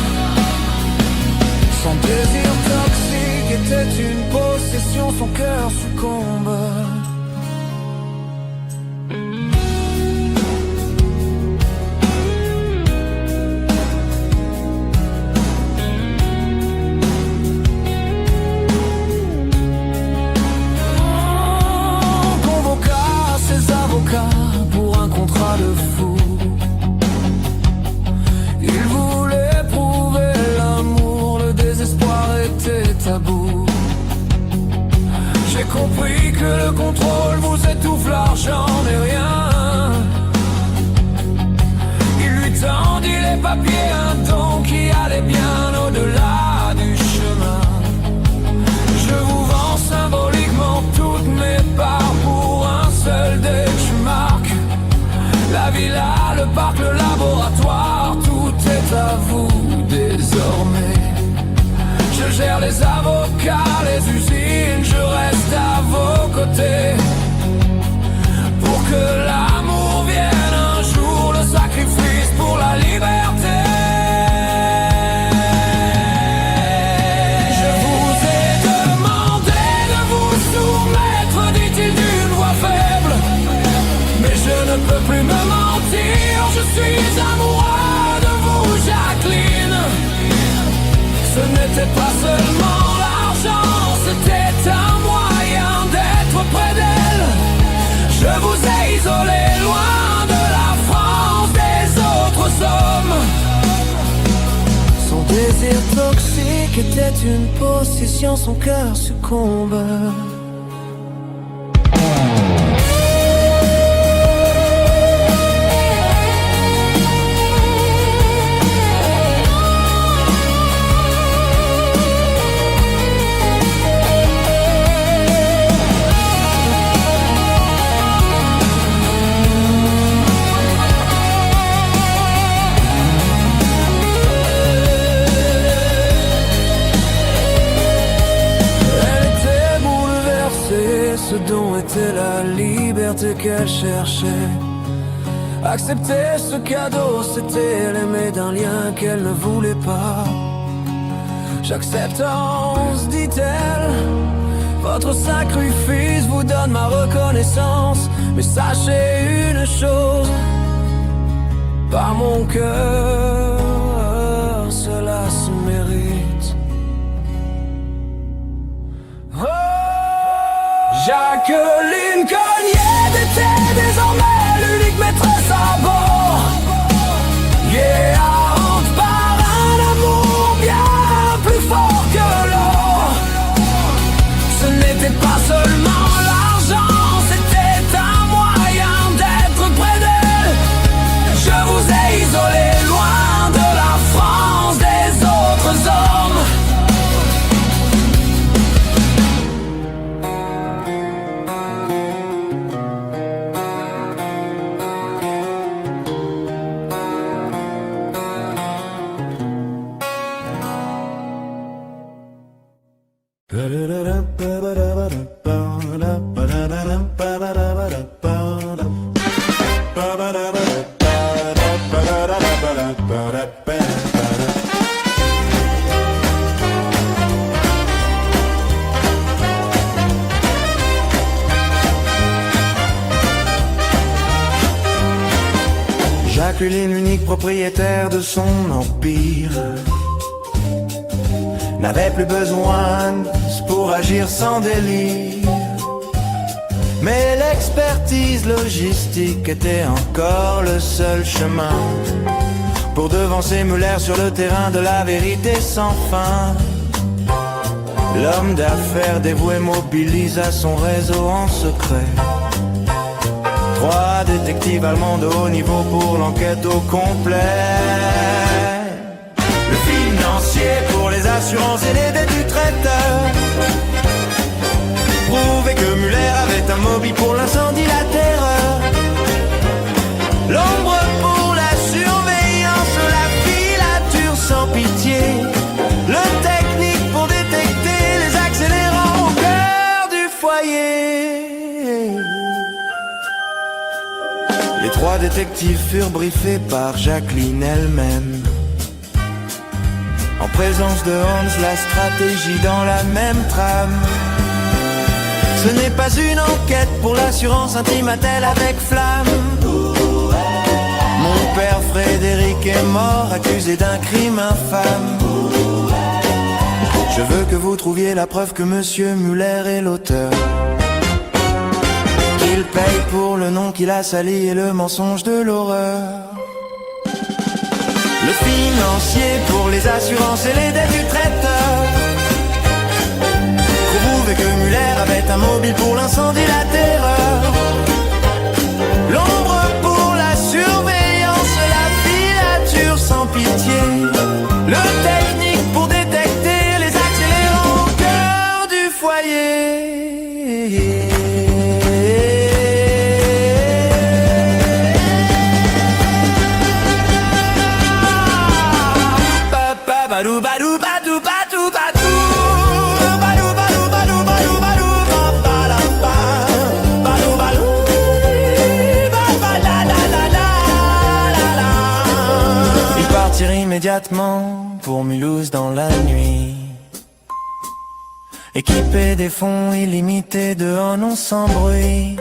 Son désir toxique était une possession, son cœur succombe. Pour un contrat de fou, il voulait prouver l'amour, le désespoir était tabou. J'ai compris que le contrôle vous étouffe, l'argent n'est rien. Il lui tendit les papiers, un don qui allait bien au-delà du chemin. Je vous vends symboliquement toutes mes parts pour un seul dé que je marque. La villa, le parc, le laboratoire, tout est à vous désormais. Je gère les avocats, les usines, je reste à vos côtés. Pour que l'amour vienne un jour, le sacrifice pour la liberté. Je vous ai demandé de vous soumettre, dit-il d'une voix faible. Mais je ne peux plus me mentir, je suis amoureux de vous, Jacqueline. Ce n'était pas seulement l'argent, c'était un moyen d'être près d'elle. Je vous ai isolé loin de la France des autres hommes. Son désir toxique était une possession, son cœur succombe. Ce dont était la liberté qu'elle cherchait. Accepter ce cadeau, c'était l'aimer d'un lien qu'elle ne voulait pas. J'acceptance, dit-elle, votre sacrifice vous donne ma reconnaissance. Mais sachez une chose, par mon cœur, cela se mérite. Jacqueline Cogniet était désormais l'unique maîtresse à bord. Yeah, hante par un amour bien plus fort que l'or. Ce n'était pas seulement l'argent, c'était un moyen d'être près d'elle. Je vous ai isolé loin de la France des autres hommes. masculine, l'unique propriétaire de son empire, n'avait plus besoin pour agir sans délire. Mais l'expertise logistique était encore le seul chemin pour devancer Muller sur le terrain de la vérité sans fin. L'homme d'affaires dévoué mobilisa son réseau en secret. 3 détectives allemands de haut niveau pour l'enquête au complet. Le financier pour les assurances et les dettes du traiteur prouvait que Muller avait un mobile pour l'incendie, la terreur. L'ombre pour la surveillance, la filature sans pitié. Le technique pour détecter les accélérants au cœur du foyer. Les 3 détectives furent briefés par Jacqueline elle-même. En présence de Hans, la stratégie dans la même trame. Ce n'est pas une enquête pour l'assurance, intima-t-elle avec flamme. Mon père Frédéric est mort, accusé d'un crime infâme. Je veux que vous trouviez la preuve que Monsieur Muller est l'auteur, qu'il paye pour le nom qu'il a sali et le mensonge de l'horreur. Le financier pour les assurances et les dettes du traiteur prouvait que Muller avait un mobile pour l'incendie, la terreur. L'ombre pour la surveillance, la filature sans pitié. Le technique pour détecter les accélérants au cœur du foyer. Badou badou badou badou badou. Ils partirent immédiatement pour Mulhouse dans la nuit, équipés des fonds illimités de un nom sans bruit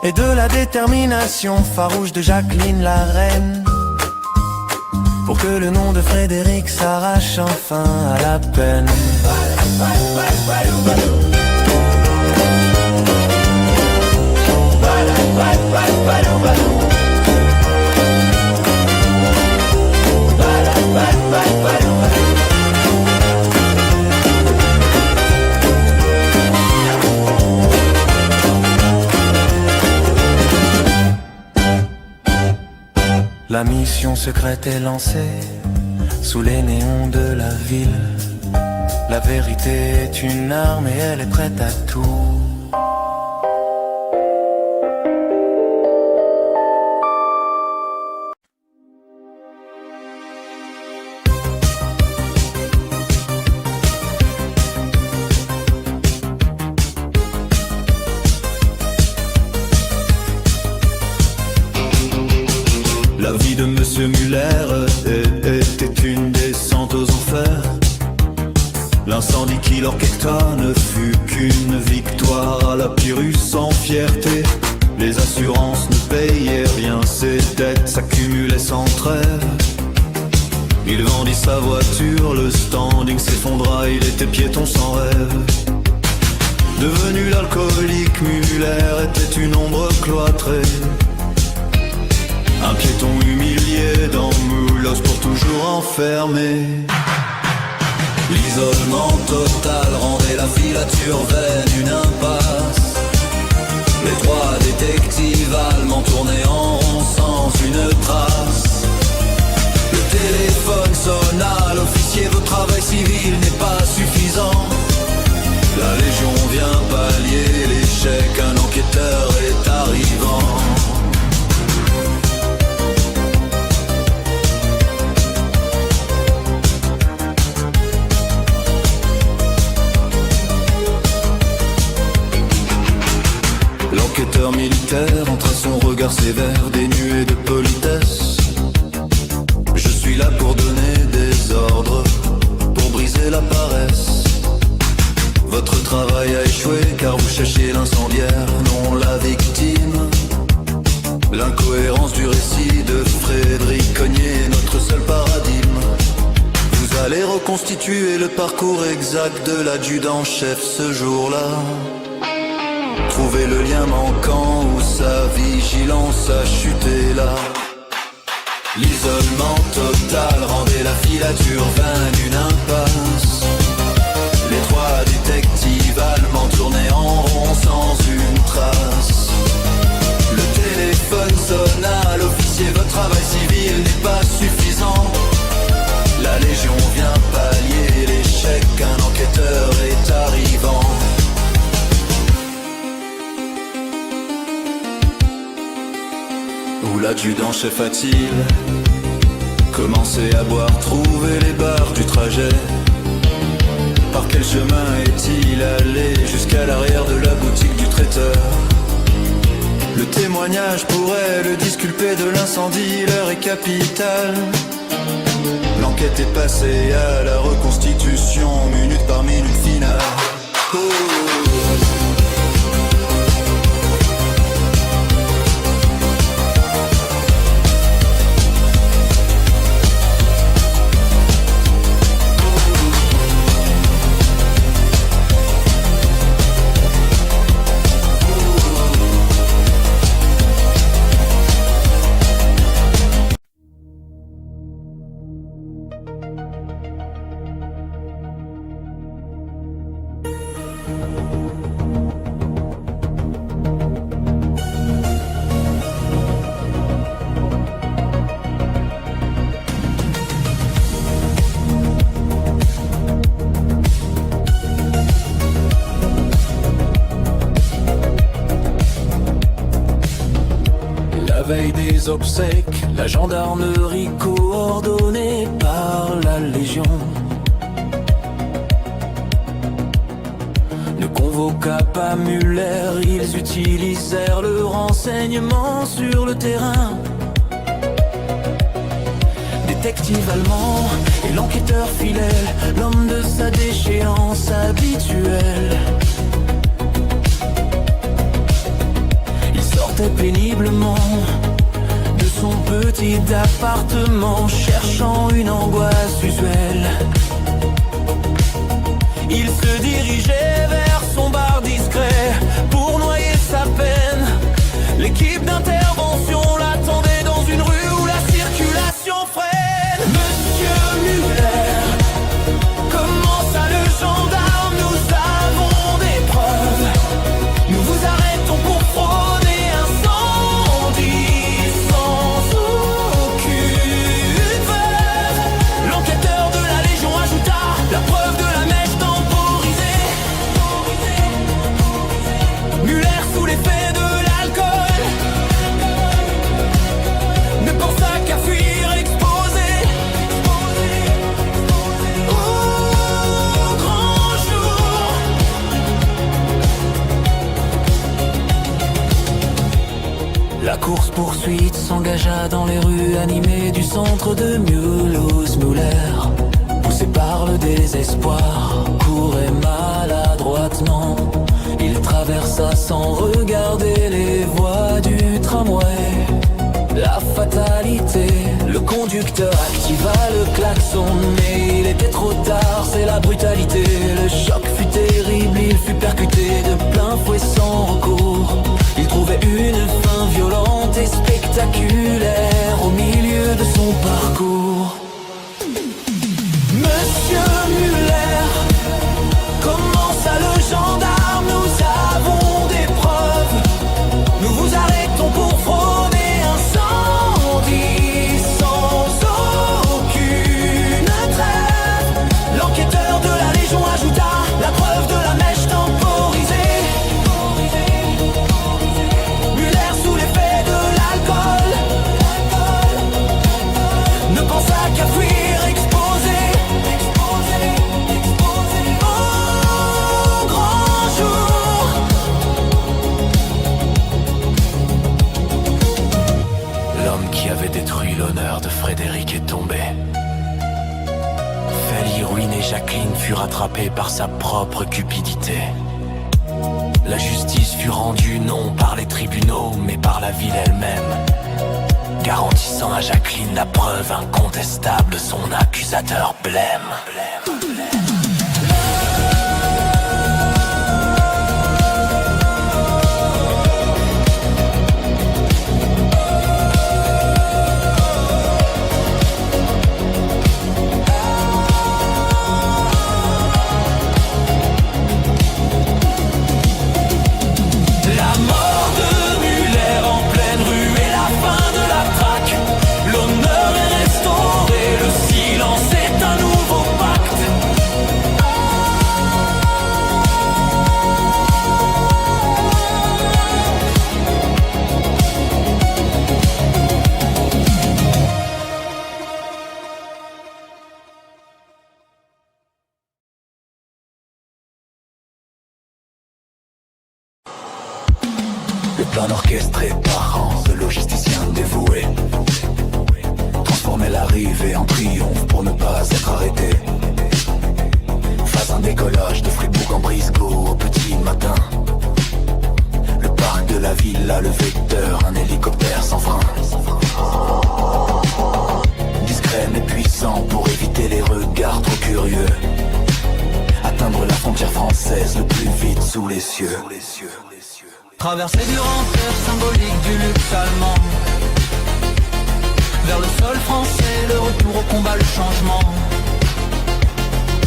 et de la détermination farouche de Jacqueline la reine, pour que le nom de Frédéric s'arrache enfin à la peine. La mission secrète est lancée sous les néons de la ville. La vérité est une arme et elle est prête à tout. La vie de Monsieur Muller était une descente aux enfers. L'incendie qui l'orchestra ne fut qu'une victoire à la Pyrrhus sans fierté. Les assurances ne payaient rien, ses dettes s'accumulaient sans trêve. Il vendit sa voiture, le standing s'effondra, il était piéton sans rêve. Devenu l'alcoolique, Muller était une ombre cloîtrée. Un piéton humilié dans Mulhouse pour toujours enfermé. L'isolement total rendait la filature vaine, une impasse. Les 3 détectives allemands tournaient en rond sans une trace. Le téléphone sonna, l'officier, votre travail civil n'est pas suffisant. La Légion vient pallier l'échec, un enquêteur est arrivant. L'enquêteur militaire entra son regard sévère, dénué de politesse. Je suis là pour donner des ordres, pour briser la paresse. Votre travail a échoué car vous cherchiez l'incendiaire, non la victime. L'incohérence du récit de Frédéric Cognier est notre seul paradigme. Vous allez reconstituer le parcours exact de l'adjudant-chef ce jour-là. Trouver le lien manquant où sa vigilance a chuté là. L'isolement total rendait la filature vaine une impasse. Les trois détectives allemands tournaient en rond sans une trace. Le téléphone sonna, l'officier, votre travail civil n'est pas suffisant. La Légion vient pallier l'échec, un enquêteur est arrivant. Où l'adjudant-chef a-t-il commencé à boire, trouver les barres du trajet? Par quel chemin est-il allé jusqu'à l'arrière de la boutique du traiteur? Le témoignage pourrait le disculper de l'incendie, l'heure est capitale. L'enquête est passée à la reconstitution, minute par minute finale. Oh. Des obsèques, la gendarmerie coordonnée par la Légion ne convoqua pas Muller, ils utilisèrent le renseignement sur le terrain. Détective allemand et l'enquêteur fidèle, l'homme de sa déchéance habituelle. Il sortait péniblement de son petit appartement, cherchant une angoisse usuelle. Il se dirigeait vers son bar discret pour noyer sa peine. L'équipe d'intervention l'attendait dans une rue où la circulation freine. Monsieur Muller, comment ça le gendarme? Nous avons des preuves. Nous vous arrêtons pour frauder incendie sans aucune preuve. L'enquêteur de la Légion ajouta la preuve de la mèche temporisée. Muller sous l'effet de l'alcool ne pensa qu'à fuir exposé au grand jour. La course-poursuite s'engagea dans les rues animées du centre de Mulhouse-Müller. Poussé par le désespoir, courait maladroitement. Il traversa sans regarder les voies du tramway. La fatalité, le conducteur activa le klaxon, mais il était trop tard, c'est la brutalité. Le choc fut terrible, il fut percuté de plein fouet sans recours. Il trouvait une fin violente et spectaculaire au milieu de son parcours. Monsieur Muller, comment ça le gendarme? Nous avons des preuves. Nous vous arrêtons pour frauder incendie sans aucune trêve. L'enquêteur de la Légion ajouta la preuve de la mèche temporisée. Muller sous l'effet de l'alcool ne pensa qu'à fuir exposé au grand jour. L'homme qui avait détruit l'honneur de Frédéric est tombé. Failli ruiner Jacqueline fut rattrapé par sa propre cupidité. La justice fut rendue non par les tribunaux, mais par la ville elle-même, garantissant à Jacqueline la preuve incontestable, son accusateur blême. Le plan orchestré par Hans, le logisticien dévoué, transformer l'arrivée en triomphe pour ne pas être arrêté. Phase un décollage de Fribourg en Brisgau au petit matin. Le parc de la villa, le vecteur, un hélicoptère sans frein. Discret mais puissant pour éviter les regards trop curieux. Atteindre la frontière française le plus vite sous les cieux. Traverser du rampeur symbolique du luxe allemand. Vers le sol français, le retour au combat, le changement.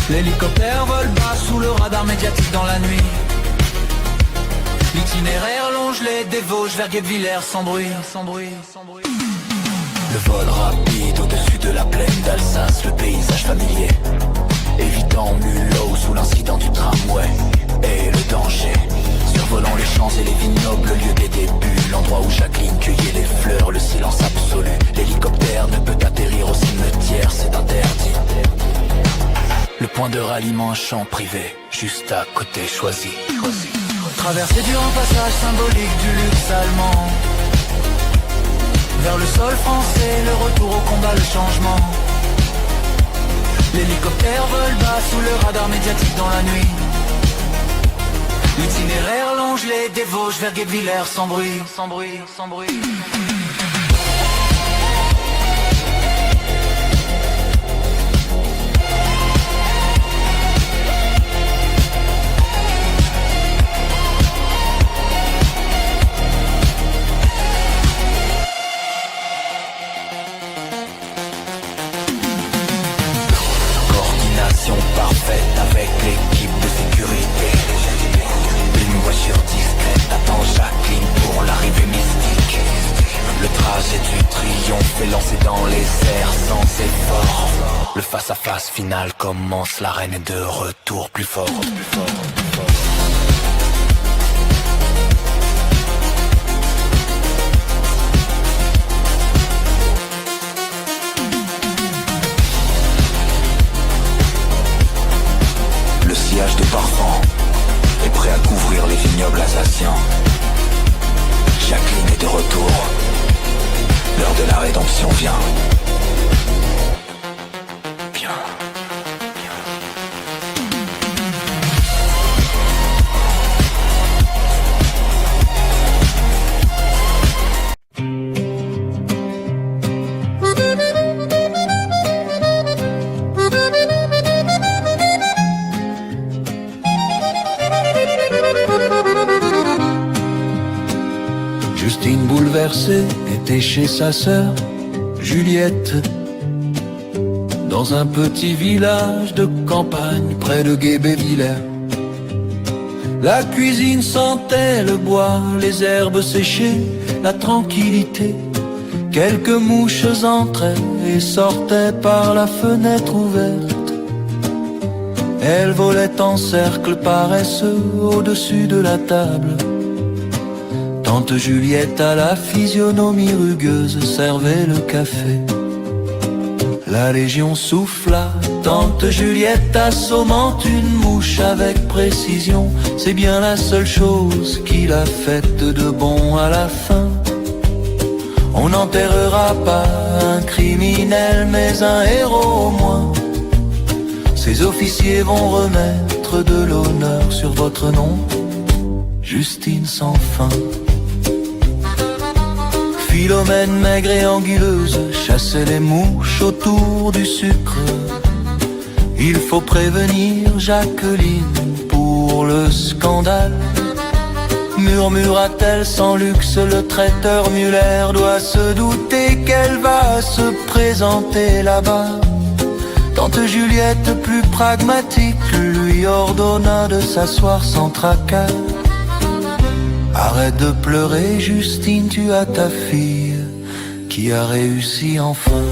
L'hélicoptère vole bas sous le radar médiatique dans la nuit. L'itinéraire longe les des Vosges vers Guebwiller sans bruit, sans bruit, sans bruit. Le vol rapide au-dessus de la plaine d'Alsace, le paysage familier. Évitant Mulhouse sous l'incident du tramway et le danger. Survolant les champs et les vignobles, le lieu des débuts, l'endroit où Jacqueline cueillait les fleurs, le silence absolu. L'hélicoptère ne peut atterrir au cimetière, c'est interdit. Le point de ralliement, un champ privé, juste à côté, choisi. Traverser du grand passage symbolique du luxe allemand. Vers le sol français, le retour au combat, le changement. L'hélicoptère vole bas sous le radar médiatique dans la nuit. L'itinéraire longe les des Vosges vers Guebwiller sans bruit, sans bruit, sans bruit. Coordination parfaite avec l'équipe de sécurité. Une voiture discrète attend Jacqueline pour l'arrivée mystique. Le trajet du triomphe est lancé dans les airs sans effort. Le face-à-face final commence, la reine est de retour plus fort, plus fort, plus fort. Le sillage de parfum est prêt à couvrir les vignobles alsaciens. Jacqueline est de retour. L'heure de la rédemption vient. Justine bouleversée était chez sa sœur Juliette, dans un petit village de campagne près de Guebwiller. La cuisine sentait le bois, les herbes séchées, la tranquillité. Quelques mouches entraient et sortaient par la fenêtre ouverte. Elles volaient en cercle paresseux au-dessus de la table. Tante Juliette à la physionomie rugueuse servait le café. La légion souffla, tante Juliette assommant une mouche avec précision. C'est bien la seule chose qui l'a faite de bon à la fin. On n'enterrera pas un criminel mais un héros au moins. Ces officiers vont remettre de l'honneur sur votre nom. Justine sans fin. Philomène maigre et anguleuse chassait les mouches autour du sucre. Il faut prévenir Jacqueline pour le scandale. Murmura-t-elle sans luxe, le traiteur Muller doit se douter qu'elle va se présenter là-bas. Tante Juliette, plus pragmatique, lui ordonna de s'asseoir sans tracas. Arrête de pleurer, Justine, tu as ta fille qui a réussi enfin.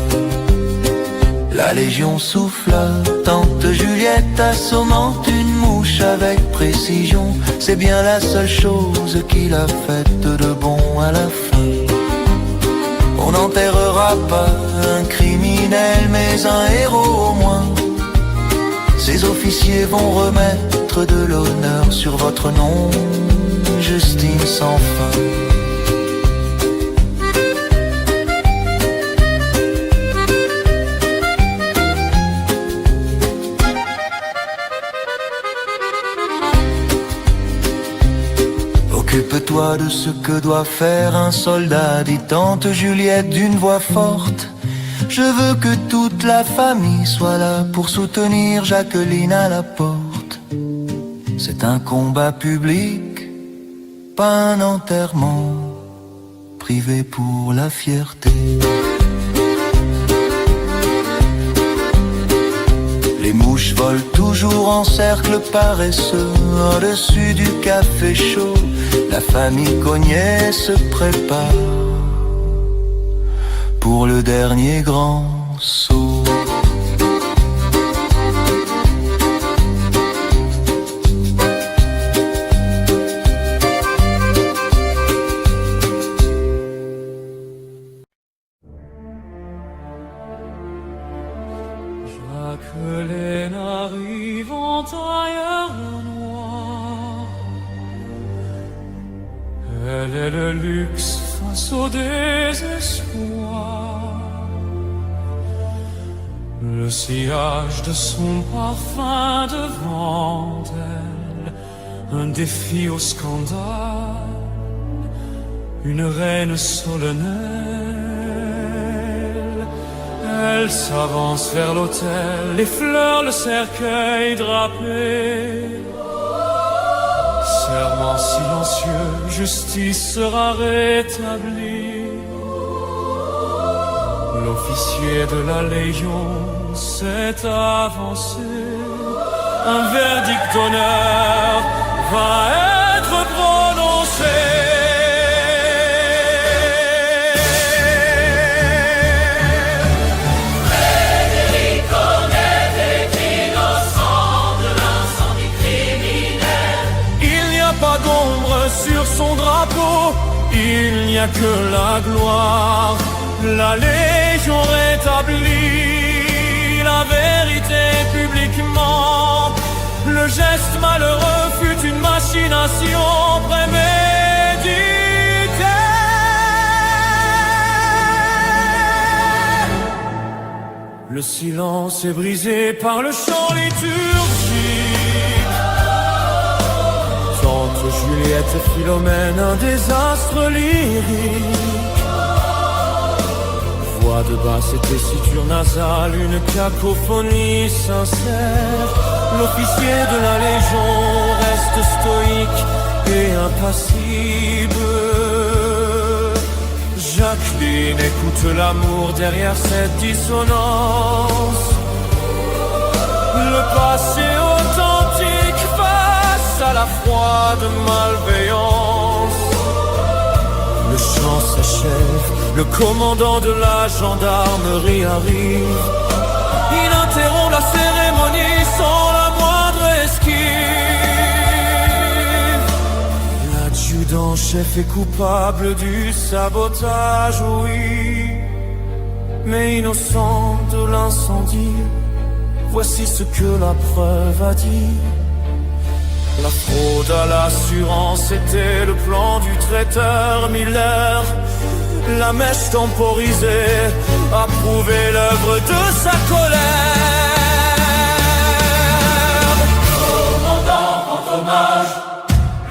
La Légion souffla, tante Juliette assommant une mouche avec précision. C'est bien la seule chose qu'il a faite de bon à la fin. On n'enterrera pas un criminel, mais un héros au moins. Ces officiers vont remettre de l'honneur sur votre nom, Justine sans fin. Occupe-toi de ce que doit faire un soldat, dit tante Juliette d'une voix forte. Je veux que toute la famille soit là pour soutenir Jacqueline à la porte. C'est un combat public, pas un enterrement privé pour la fierté. Les mouches volent toujours en cercle paresseux au-dessus du café chaud. La famille Cognet se prépare pour le dernier grand saut. Jacqueline arrive en tailleur noir. Elle est le luxe face au désespoir. Le sillage de son parfum devant elle, un défi au scandale, une reine solennelle. Elle s'avance vers l'autel, les fleurs, le cercueil drapé. Serment silencieux, justice sera rétablie. L'officier de la Légion s'est avancé. Un verdict d'honneur va être prononcé. Sur son drapeau, il n'y a que la gloire. La Légion rétablit la vérité publiquement. Le geste malheureux fut une machination préméditée. Le silence est brisé par le chant liturgique. Tante Juliette et Philomène, un désastre lyrique. Voix de basse et tessiture nasale, une cacophonie sincère. L'officier de la Légion reste stoïque et impassible. Jacqueline écoute l'amour derrière cette dissonance. Le passé authentique face à la froide malveillance. Le chant s'achève, le commandant de la gendarmerie arrive. Il interrompt la cérémonie sans la moindre esquive. L'adjudant-chef est coupable du sabotage, oui, mais innocent de l'incendie. Voici ce que la preuve a dit. La fraude à l'assurance était le plan du traiteur Miller. La mèche temporisée a prouvé l'œuvre de sa colère. Commandant rend hommage,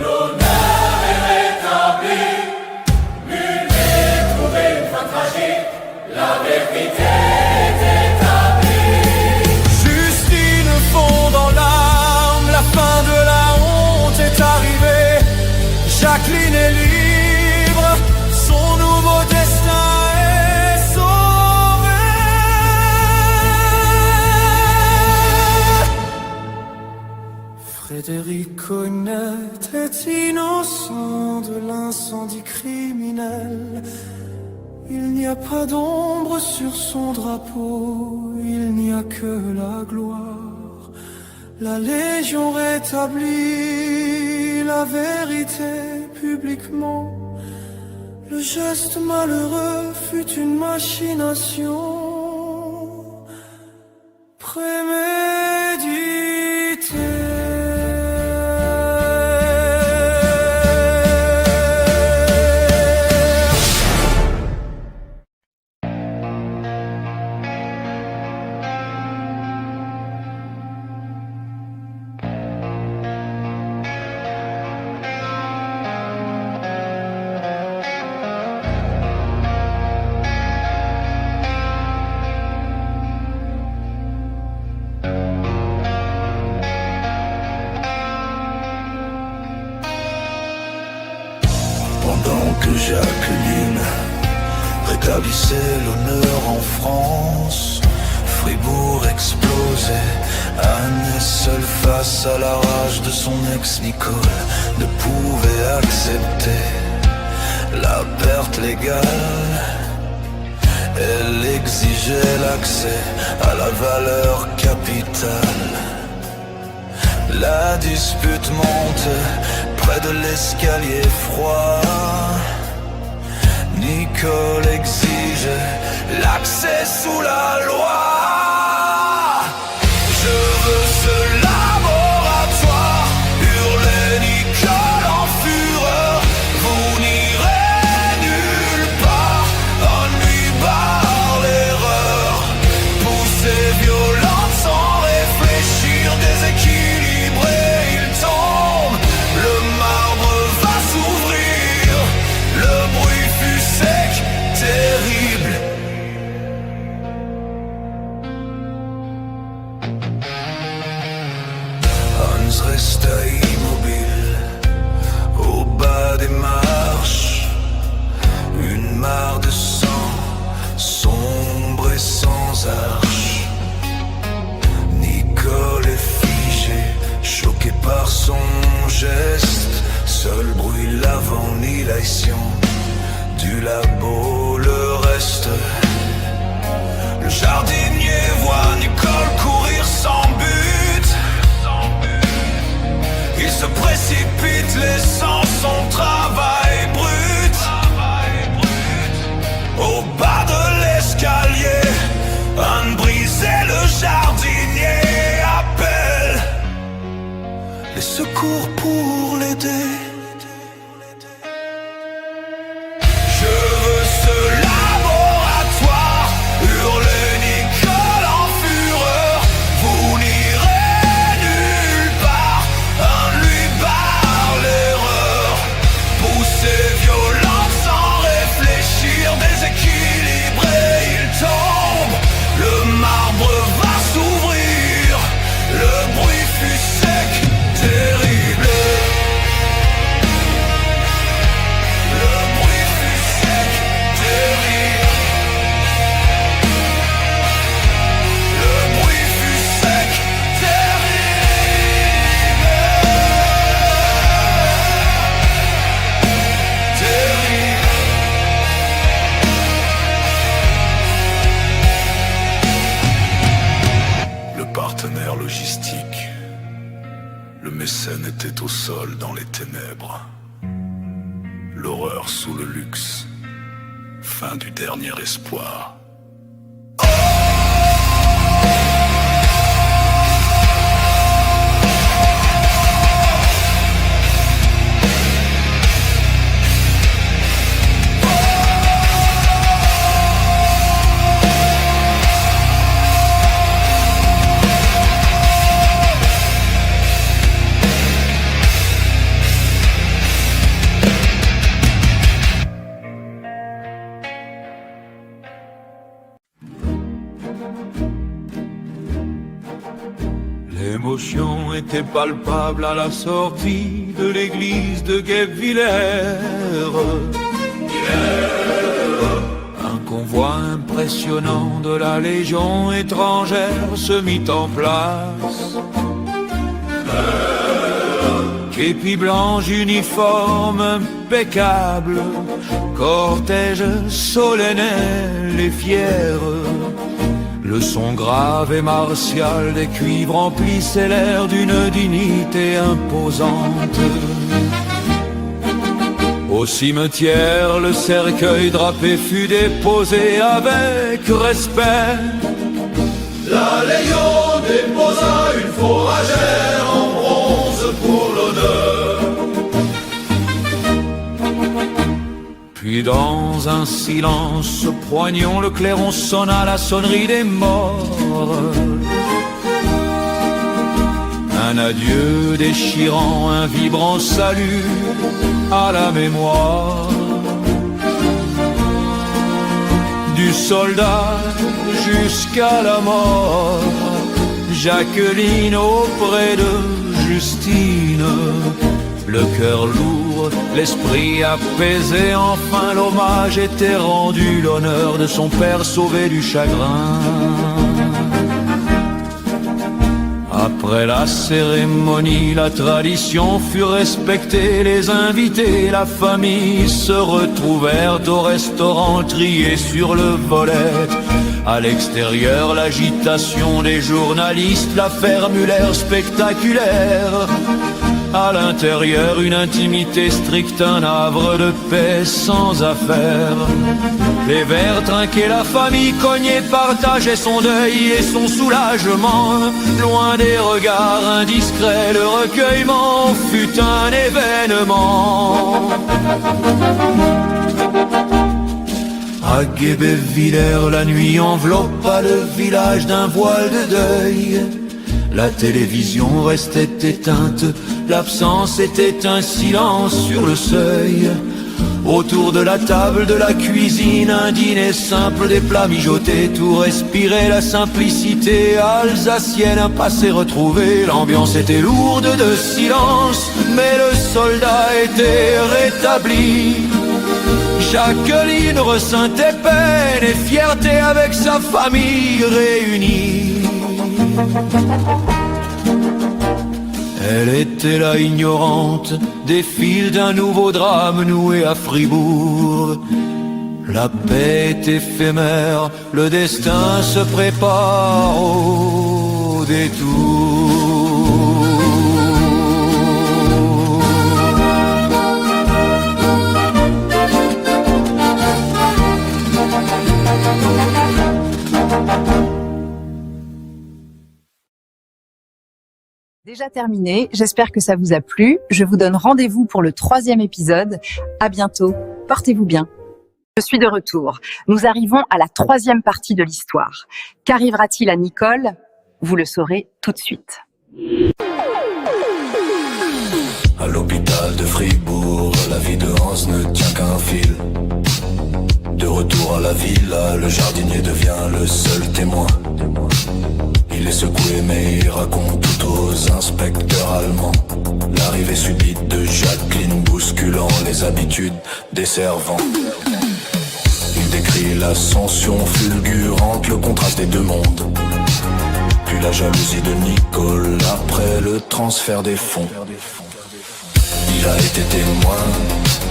l'honneur Licognet est innocent de l'incendie criminel. Il n'y a pas d'ombre sur son drapeau, il n'y a que la gloire. La Légion rétablit la vérité publiquement. Le geste malheureux fut une machination préméditée. Pendant que Jacqueline rétablissait l'honneur en France, Fribourg explosait. Anne, seule face à la rage de son ex Nicole, ne pouvait accepter la perte légale. Elle exigeait l'accès à la valeur capitale. La dispute monte près de l'escalier froid. Nicole exige l'accès sous la loi. Je veux ce laboratoire, hurlait Nicole en fureur. Vous n'irez nulle part, ennui barre l'erreur. Poussée violente sans réfléchir, déséquilibré, il tombe. Le marbre va s'ouvrir, le bruit fut sec, terrible. Hans resta immobile au bas des marches. Une mare de sang, sombre et sans arche. Nicole est figée, choquée par son geste. Seul bruit la ventilation du labo, le reste. Le jardinier voit Nicole courir sans but. Il se précipite, laissant son travail brut. Au bas de l'escalier, Anne brisait, le jardinier appelle les secours pour l'aider. Je veux ce laboratoire, hurlait Nicole en fureur. Vous n'irez nulle part, un lui barre l'erreur. Poussée violente sans réfléchir, déséquilibré, il tombe. Le marbre va s'ouvrir, le bruit fut sec, terrible. Le bruit fut sec, terrible. Le bruit fut sec, terrible. Terrible. Le partenaire logistique, le mécène était au sol dans les ténèbres. L'horreur sous le luxe, fin du dernier espoir. L'émotion était palpable à la sortie de l'église de Guebwiller. Un convoi impressionnant de la Légion étrangère se mit en place. Képi blanche, uniforme impeccable, cortège solennel et fier. Le son grave et martial des cuivres emplissait l'air d'une dignité imposante. Au cimetière, le cercueil drapé fut déposé avec respect. La Légion déposa une fourragère en bronze pour l'honneur. Puis dans un silence poignant, le clairon sonna la sonnerie des morts. Un adieu déchirant, un vibrant salut à la mémoire du soldat jusqu'à la mort. Jacqueline auprès de Justine, le cœur lourd, l'esprit apaisé, enfin l'hommage était rendu, l'honneur de son père sauvé du chagrin. Après la cérémonie, la tradition fut respectée, les invités, la famille se retrouvèrent au restaurant, triés sur le volet. À l'extérieur, l'agitation des journalistes, l'affaire Muller spectaculaire. À l'intérieur, une intimité stricte, un havre de paix sans affaire. Les verres trinqués, la famille cognée partageait son deuil et son soulagement. Loin des regards indiscrets, le recueillement fut un événement. À Guébévillers, la nuit enveloppa le village d'un voile de deuil. La télévision restait éteinte, l'absence était un silence sur le seuil. Autour de la table de la cuisine, un dîner simple, des plats mijotés, tout respirait la simplicité alsacienne, un passé retrouvé. L'ambiance était lourde de silence, mais le soldat était rétabli. Jacqueline ressentait peine et fierté avec sa famille réunie. Elle était là ignorante des fils d'un nouveau drame noué à Fribourg. La paix est éphémère, le destin se prépare au détour. Déjà terminé, j'espère que ça vous a plu. Je vous donne rendez-vous pour le 3e épisode. À bientôt, portez-vous bien. Je suis de retour. Nous arrivons à la 3e partie de l'histoire. Qu'arrivera-t-il à Nicole? Vous le saurez tout de suite. À l'hôpital de Fribourg, la vie de Hans ne tient qu'à un fil. De retour à la villa, le jardinier devient le seul témoin. Il est secoué mais il raconte tout aux inspecteurs allemands. L'arrivée subite de Jacqueline bousculant les habitudes des servants. Il décrit l'ascension fulgurante, le contraste des deux mondes. Puis la jalousie de Nicole après le transfert des fonds. Il a été témoin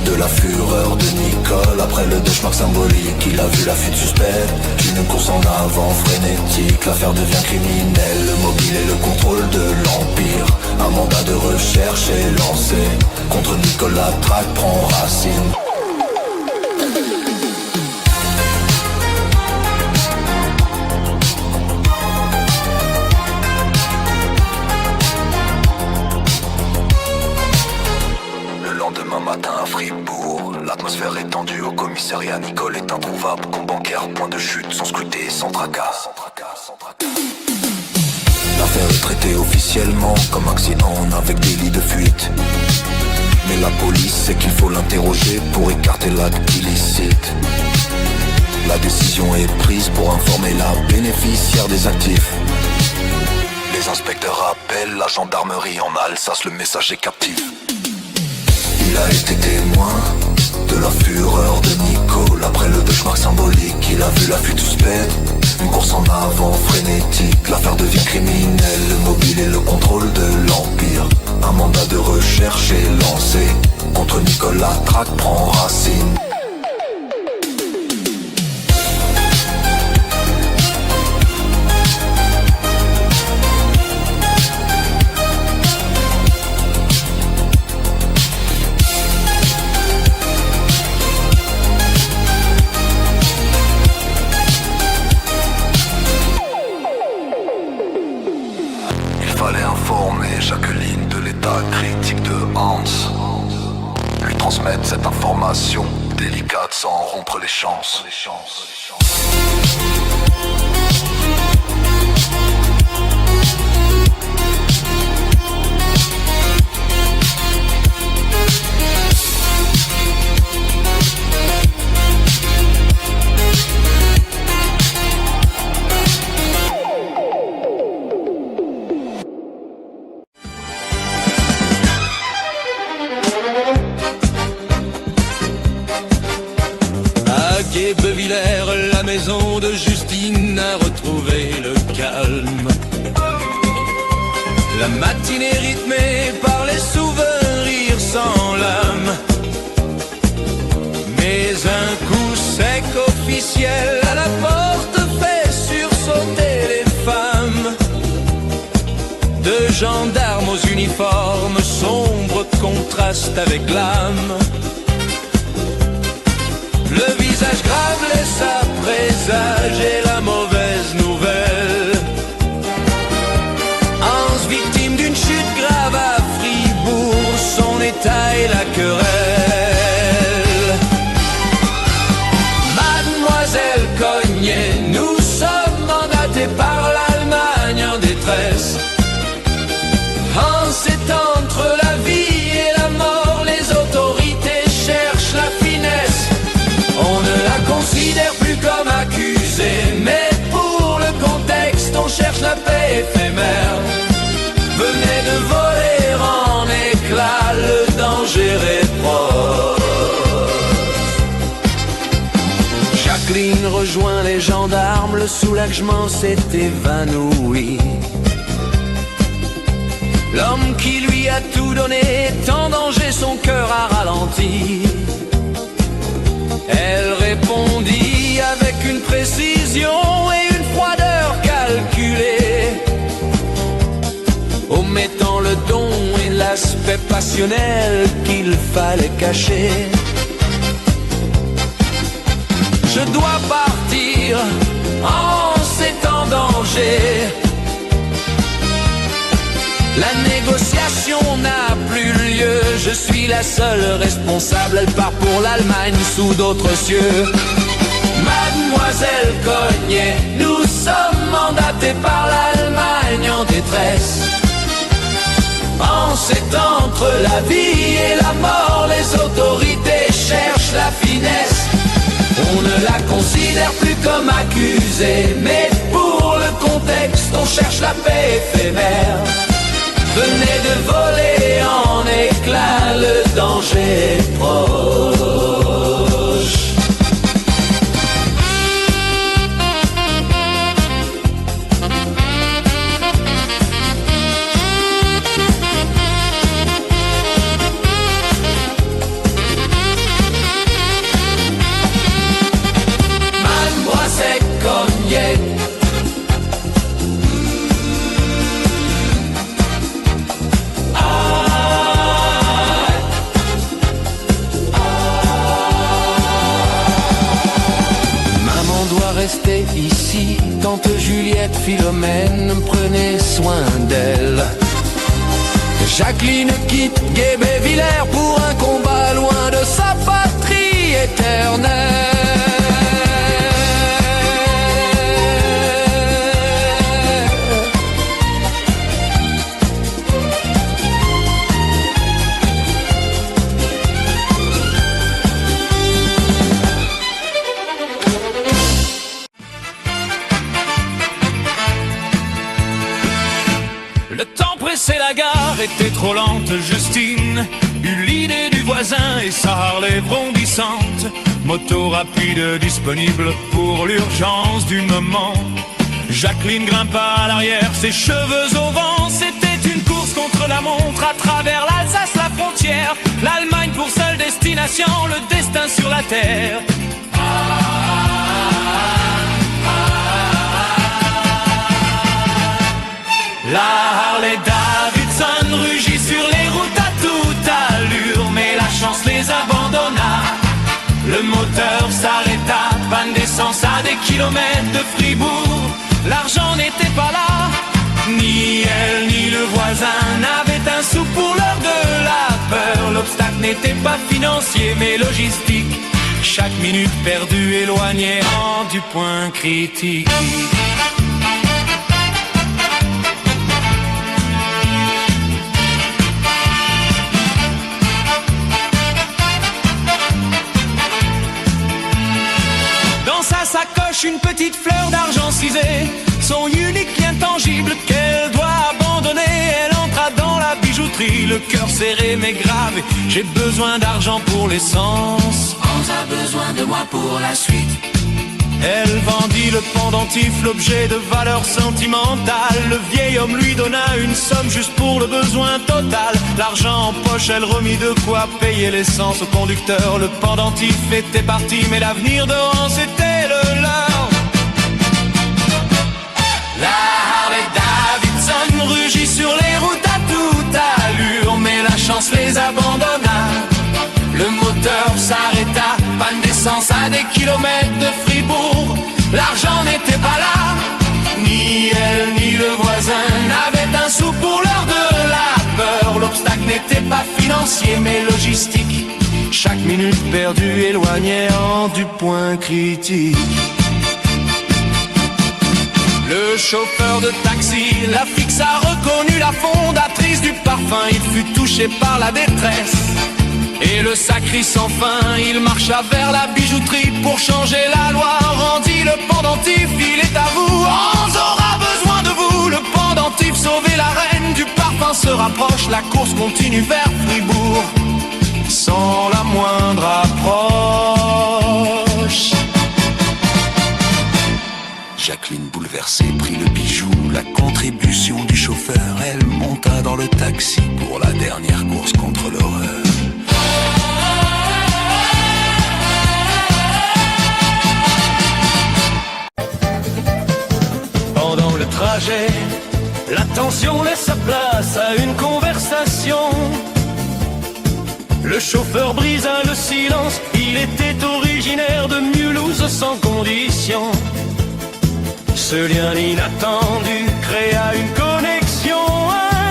de la fureur de Nicole après le benchmark symbolique. Il a vu la fuite suspecte d'une course en avant frénétique. L'affaire devient criminelle, le mobile et le contrôle de l'Empire. Un mandat de recherche est lancé contre Nicole, la traque prend racine. L'atmosphère est tendue au commissariat, Nicole est introuvable, compte bancaire, point de chute, sans scruter, sans tracas. L'affaire est traitée officiellement comme accident avec délit de fuite. Mais la police sait qu'il faut l'interroger pour écarter l'acte illicite. La décision est prise pour informer la bénéficiaire des actifs. Les inspecteurs appellent la gendarmerie en Alsace, le message est captif. Il a été témoin de la fureur de Nicole après le benchmark symbolique. Il a vu la fuite suspecte, une course en avant frénétique. L'affaire devient criminelle, le mobile et le contrôle de l'Empire. Un mandat de recherche transmettre cette information délicate sans rompre les chances. Guebwiller, la maison de Justine a retrouvé le calme. La matinée rythmée par les souvenirs sans l'âme. Mais un coup sec officiel à la porte fait sursauter les femmes. Deux gendarmes aux uniformes sombres contrastent avec l'âme. Le visage grave laisse à présager la mauvaise nouvelle. Hans, victime d'une chute grave à Fribourg, son état est la querelle. Mademoiselle Cognet, nous sommes mandatés par l'Allemagne en détresse. Hans est entre la vie et la mort, les autorités cherchent la finesse. On ne la considère plus comme accusée, mais pour le contexte, on cherche la paix éphémère. Venait de voler en éclats, le danger est proche. Jacqueline rejoint les gendarmes, le soulagement s'est évanoui. L'homme qui lui a tout donné est en danger, son cœur a ralenti. Elle répondit avec une précision et une froideur calculée, omettant le don et l'aspect passionnel qu'il fallait cacher. Je dois partir, en c'est en danger. La négociation n'a plus lieu, je suis la seule responsable, elle part pour l'Allemagne sous d'autres cieux. Mademoiselle Cognet, nous sommes mandatés par l'Allemagne en détresse. En c'est entre la vie et la mort, les autorités cherchent la finesse. On ne la considère plus comme accusée, mais pour le contexte, on cherche la paix éphémère. Venait de voler en éclats, le danger est proche. Mademoiselle Cognet, rester ici, tante Juliette Philomène, prenez soin d'elle. Jacqueline quitte Guebwiller pour un combat loin de sa patrie éternelle. C'est la gare était trop lente, Justine eut l'idée du voisin et sa Harley vrondissante. Moto rapide disponible pour l'urgence du moment. Jacqueline grimpa à l'arrière, ses cheveux au vent. C'était une course contre la montre à travers l'Alsace, la frontière. L'Allemagne pour seule destination, le destin sur la terre. La Harley Davidson rugit sur les routes à toute allure, mais la chance les abandonna. Le moteur s'arrêta, panne d'essence à des kilomètres de Fribourg. L'argent n'était pas là, ni elle ni le voisin n'avaient un sou pour l'heure de la peur. L'obstacle L'obstacle n'était pas financier mais logistique. Chaque minute perdue éloignait du point critique. Dans sa sacoche, une petite fleur d'argent cisée, son unique lien tangible qu'elle doit abandonner. Elle entra dans la bijouterie, le cœur serré mais grave. J'ai besoin d'argent pour l'essence. Hans a besoin de moi pour la suite. Elle vendit le pendentif, l'objet de valeur sentimentale. Le vieil homme lui donna une somme juste pour le besoin total. L'argent en poche, elle remit de quoi payer l'essence au conducteur. Le pendentif était parti, mais l'avenir de Hans était le leur. La Harley Davidson rugit sur les routes à toute allure, mais la chance les abandonna. Le moteur s'arrêta, panne d'essence à des kilomètres de Fribourg. L'argent n'était pas là, ni elle ni le voisin n'avaient un sou pour l'heure de la peur. L'obstacle n'était pas financier mais logistique. Chaque minute perdue éloignait du point critique. Le chauffeur de taxi, la fixe a reconnu la fondatrice du parfum. Il fut touché par la détresse et le sacri sans fin. Il marcha vers la bijouterie pour changer la loi. Rendit le pendentif, il est à vous. Hans aura besoin de vous. Le pendentif sauver la reine, du parfum se rapproche. La course continue vers Fribourg sans la moindre approche. Jacqueline bouleversée prit le bijou, la contribution du chauffeur. Elle monta dans le taxi pour la dernière course contre l'horreur. Pendant le trajet, la tension laisse place à une conversation. Le chauffeur brisa le silence, il était originaire de Mulhouse sans condition. Ce lien inattendu créa une connexion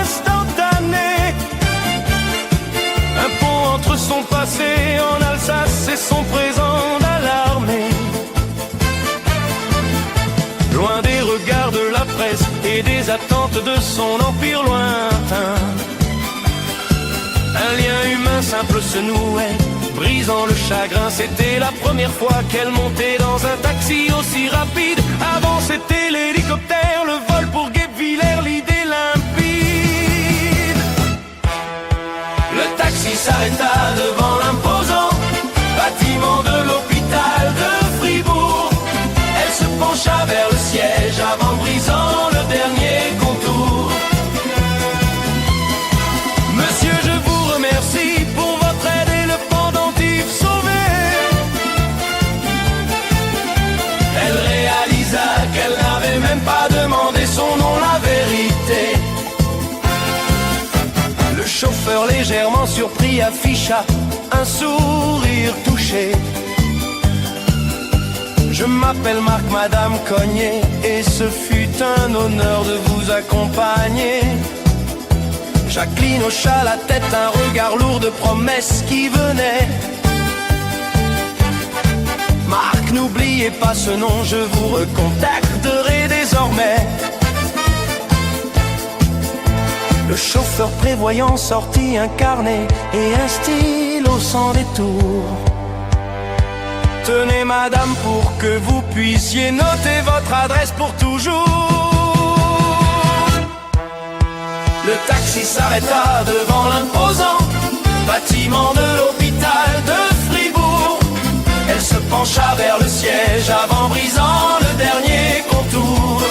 instantanée. Un pont entre son passé en Alsace et son présent d'alarmé. Loin des regards de la presse et des attentes de son empire lointain. Un lien humain simple se nouait, brisant le chagrin. C'était la première fois qu'elle montait dans un taxi aussi rapide. Avant c'était l'hélicoptère, le vol pour Guebwiller, l'idée limpide. Le taxi s'arrêta devant l'imposant bâtiment de l'hôpital de Fribourg. Elle se pencha vers le siège avant brisant le dernier contour. Monsieur, je vous remercie pour votre aide et le pendentif sauvé. Elle réalisa qu'elle n'avait même pas demandé son nom, la vérité. Le chauffeur légèrement surpris afficha un sourire touché. Je m'appelle Marc, Madame Cognet, et ce fut un honneur de vous accompagner. Jacqueline hocha la tête, un regard lourd de promesses qui venaient. Marc, n'oubliez pas ce nom, je vous recontacterai désormais. Le chauffeur prévoyant sortit un carnet et un stylo sans détour. Tenez madame pour que vous puissiez noter votre adresse pour toujours. Le taxi s'arrêta devant l'imposant bâtiment de l'hôpital de Fribourg. Elle se pencha vers le siège avant brisant le dernier contour.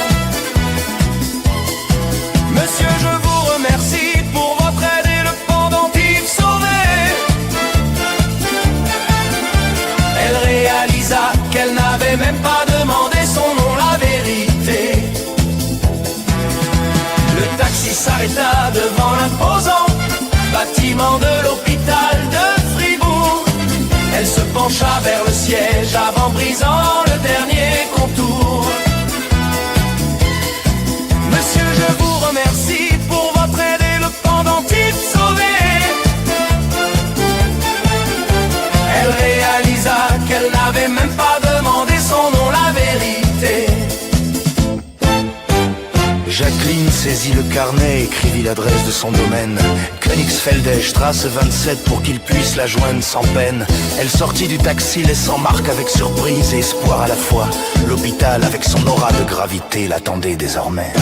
Monsieur, je vous remercie pour votre aide et le pendentif sauvé. Elle réalisa qu'elle n'avait même pas demandé son nom, la vérité. Le taxi s'arrêta devant l'imposant bâtiment de l'hôpital de Fribourg. Elle se pencha vers le siège avant brisant le dernier contour. Monsieur, je vous remercie pour votre aide et le pendentif sauvé. Jacqueline saisit le carnet, écrivit l'adresse de son domaine. Königsfelde, Strasse 27 pour qu'il puisse la joindre sans peine. Elle sortit du taxi laissant Marc avec surprise et espoir à la fois. L'hôpital avec son aura de gravité l'attendait désormais.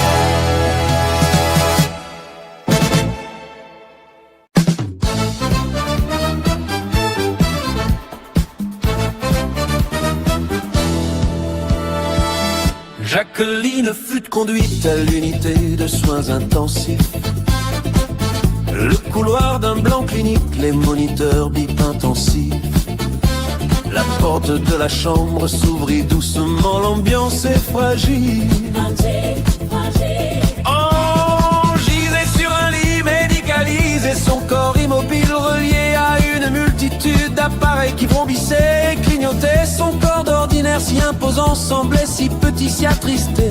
Jacqueline fut conduite à l'unité de soins intensifs. Le couloir d'un blanc clinique, les moniteurs bip intensifs. La porte de la chambre s'ouvrit doucement, l'ambiance est fragile. Oh, gisait sur un lit médicalisé, son corps immobile relié à une multitude d'appareils qui vrombissaient et clignotaient. Son corps d'ordinaire si imposant semblait si petit, si attristé.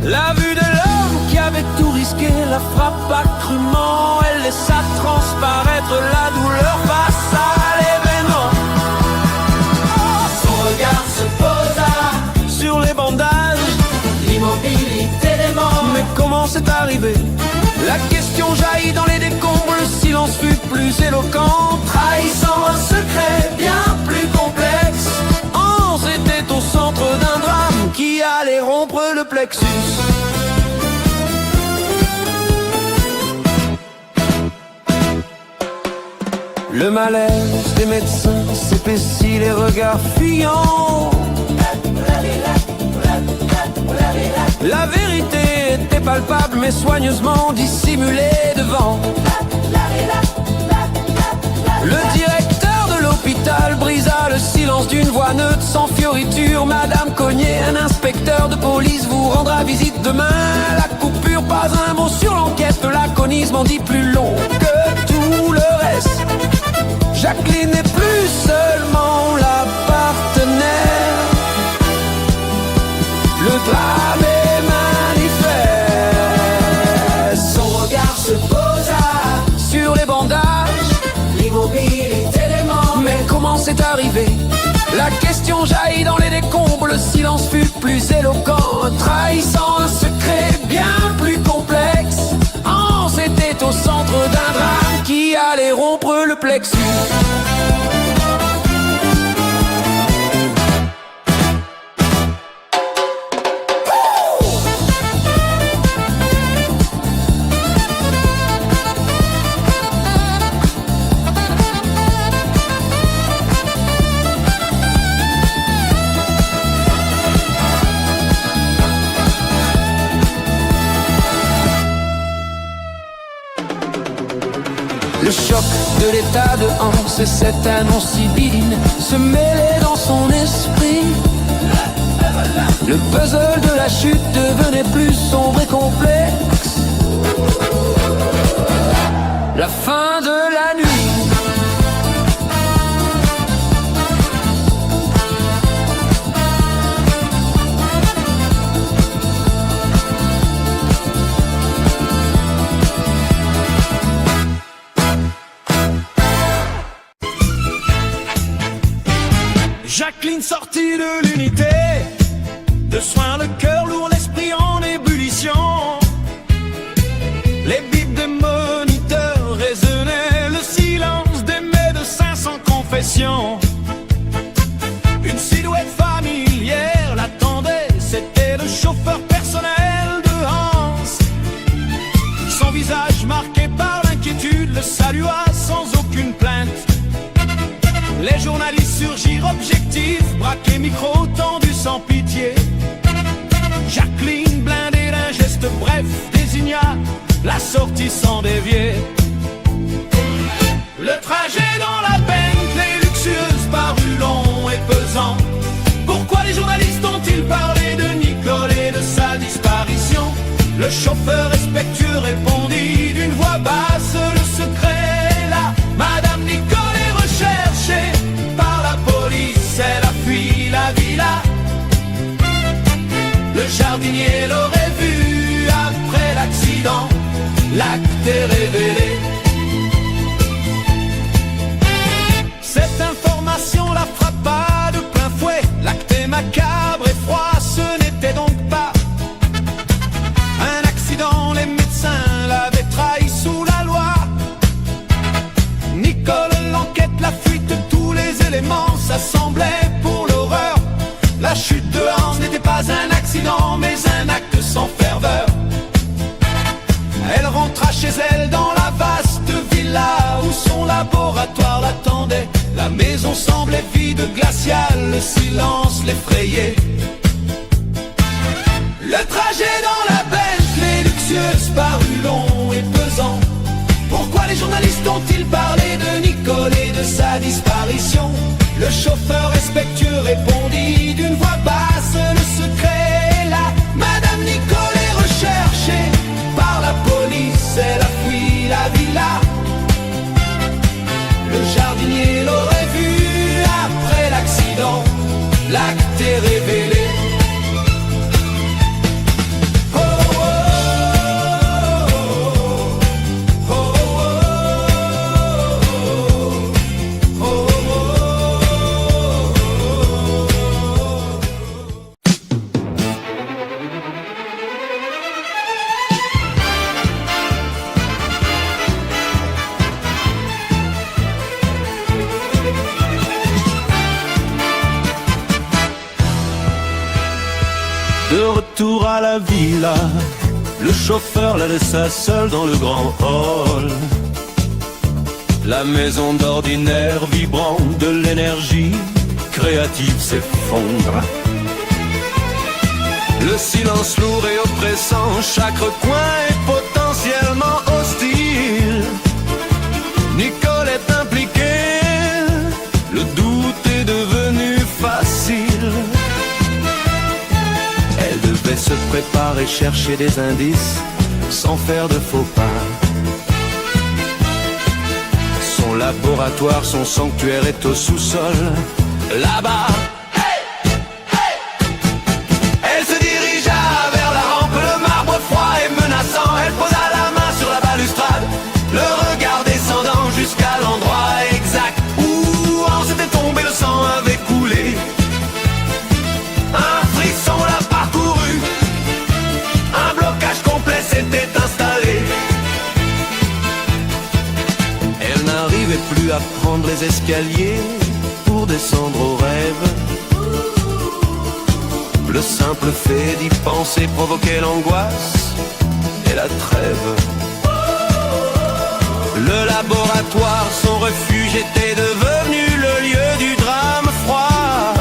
La vue de l'homme qui avait tout risqué la frappa crûment. Elle laissa transparaître la douleur face à l'événement. Son regard se posa sur les bandages, l'immobilité des morts. Mais comment c'est arrivé? La question jaillit dans les décombres, le silence fut plus éloquent, trahissant un secret bien plus complexe. Oh, c'était au centre d'un drame qui allait rompre le plexus. Le malaise des médecins s'épaissit, les regards fuyants. La vérité était palpable mais soigneusement dissimulée devant. Le directeur de l'hôpital brisa le silence d'une voix neutre sans fioriture. Madame Cognet, un inspecteur de police vous rendra visite demain. La coupure, pas un mot sur l'enquête, le laconisme en dit plus long que tout le reste. Jacqueline n'est plus seulement la partenaire. Le drame est manifeste. Son regard se posa sur les bandages, l'immobilité des morts. Mais comment c'est arrivé? La question jaillit dans les décombres, le silence fut plus éloquent, trahissant un secret bien plus complexe. Oh, c'était au centre d'un drame qui allait rompre le plexus. Le choc de l'état de hanse et cette annonce sibylle se mêlait dans son esprit. Le puzzle de la chute devenait plus sombre et complexe. La fin de la nuit. Jacqueline sortit de l'unité de soins, le cœur lourd, l'esprit en ébullition. Les bips des moniteurs résonnaient, le silence des médecins sans confession. Une silhouette familière l'attendait, c'était le chauffeur personnel de Hans. Son visage marqué par l'inquiétude le salua sans aucune plainte. Les journalistes surgirent objectifs, braqués, micro tendus sans pitié. Jacqueline, blindée d'un geste bref, désigna la sortie sans dévier. Le trajet dans la Bentley luxueuse parut long et pesant. Pourquoi les journalistes ont-ils parlé de Nicole et de sa disparition? Le chauffeur respectueux répondit d'une voix basse, le secret est là, Madame Nicole est recherchée par la police, elle a fui la villa. Le jardinier l'aurait vue après l'accident, l'acte est révélé. Quand-il parlait de Nicole et de sa disparition, le chauffeur respectueux répondit d'une voix basse: le secret est là, Madame Nicole est recherchée par la police, elle a fui la villa. Le jardinier l'aurait vue après l'accident, l'acte est révélé. De retour à la villa, le chauffeur la laissa seule dans le grand hall. La maison d'ordinaire vibrant de l'énergie créative s'effondre. Le silence lourd et oppressant, chaque recoin est potentiellement hostile. Nicole est impliquée, le doute est devenu facile. Elle devait se préparer, chercher des indices, sans faire de faux pas. Son laboratoire, son sanctuaire est au sous-sol, là-bas. Elle se dirigea vers la rampe, le marbre froid et menaçant. Elle posa la main sur la balustrade, le regard descendant jusqu'à l'endroit exact où en s'était tombé, le sang avait coulé. Un frisson l'a parcouru, un blocage complet s'était installé. Elle n'arrivait plus à prendre les escaliers pour descendre au rêve. Le simple fait d'y penser provoquait l'angoisse et la trêve. Le laboratoire, son refuge, était devenu le lieu du drame froid.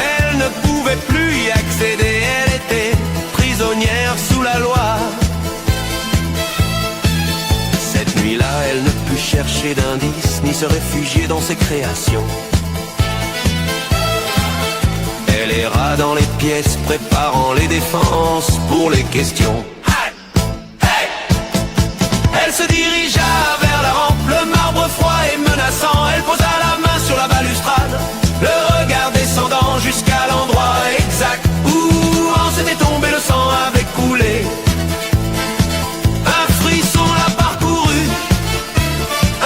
Elle ne pouvait plus y accéder, elle était prisonnière sous la loi. Cette nuit-là, elle ne put chercher d'indices, ni se réfugier dans ses créations. Elle erra dans les pièces, préparant les défenses pour les questions. Elle se dirigea vers la rampe, le marbre froid et menaçant. Elle posa la main sur la balustrade, le regard descendant jusqu'à l'endroit exact où en s'était tombé, le sang avait coulé. Un frisson l'a parcouru,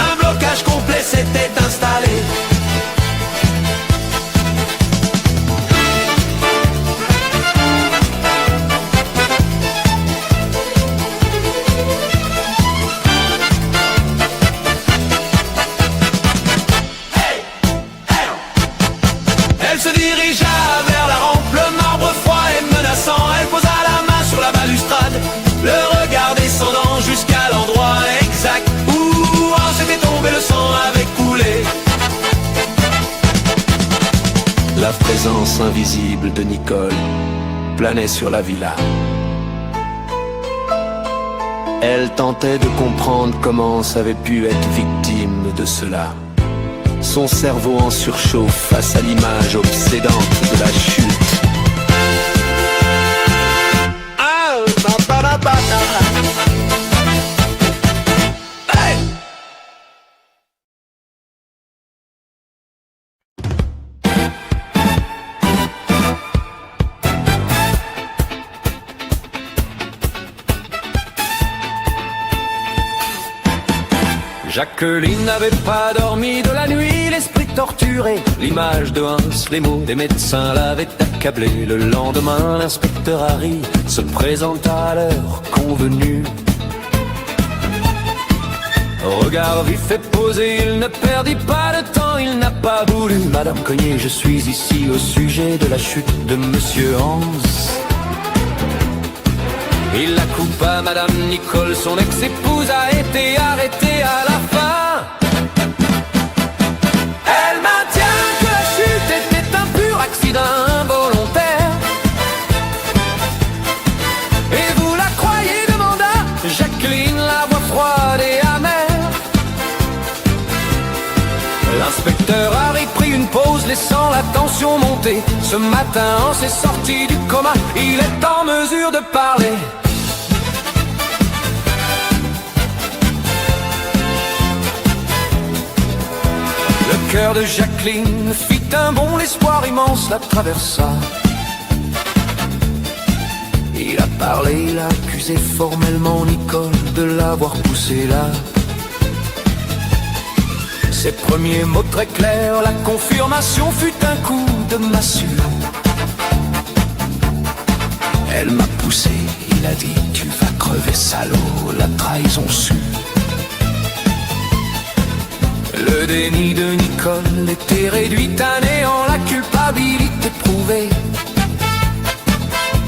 un blocage complet s'était installé. Elle se dirigea vers la rampe, le marbre froid et menaçant. Elle posa la main sur la balustrade, le regard descendant jusqu'à l'endroit exact où en s'était tombé, le sang avait coulé. La présence invisible de Nicole planait sur la villa. Elle tentait de comprendre comment avait pu être victime de cela. Son cerveau en surchauffe face à l'image obsédante de la chute. Hey! Jacqueline n'avait pas dormi de la nuit, l'esprit torturé. L'image de Hans, les mots des médecins l'avaient accablé. Le lendemain, l'inspecteur Harry se présenta à l'heure convenue. Regard vif et posé, il ne perdit pas de temps, il n'a pas voulu. Madame Cognier, je suis ici au sujet de la chute de Monsieur Hans. Il la coupa, Madame Nicole, son ex-épouse a été arrêtée à la fin. Elle maintient que la chute était un pur accident involontaire. Et vous la croyez, demanda Jacqueline, la voix froide et amère. pause, laissant la tension monter. Ce matin, en s'est sorti du coma, il est en mesure de parler. Le cœur de Jacqueline fit un bond, l'espoir immense la traversa. Il a parlé, il a accusé formellement Nicole de l'avoir poussé là. Ses premiers mots très clairs, la confirmation fut un coup de massue. Elle m'a poussé, il a dit, tu vas crever salaud, la trahison sue. Le déni de Nicole était réduit à néant, la culpabilité prouvée.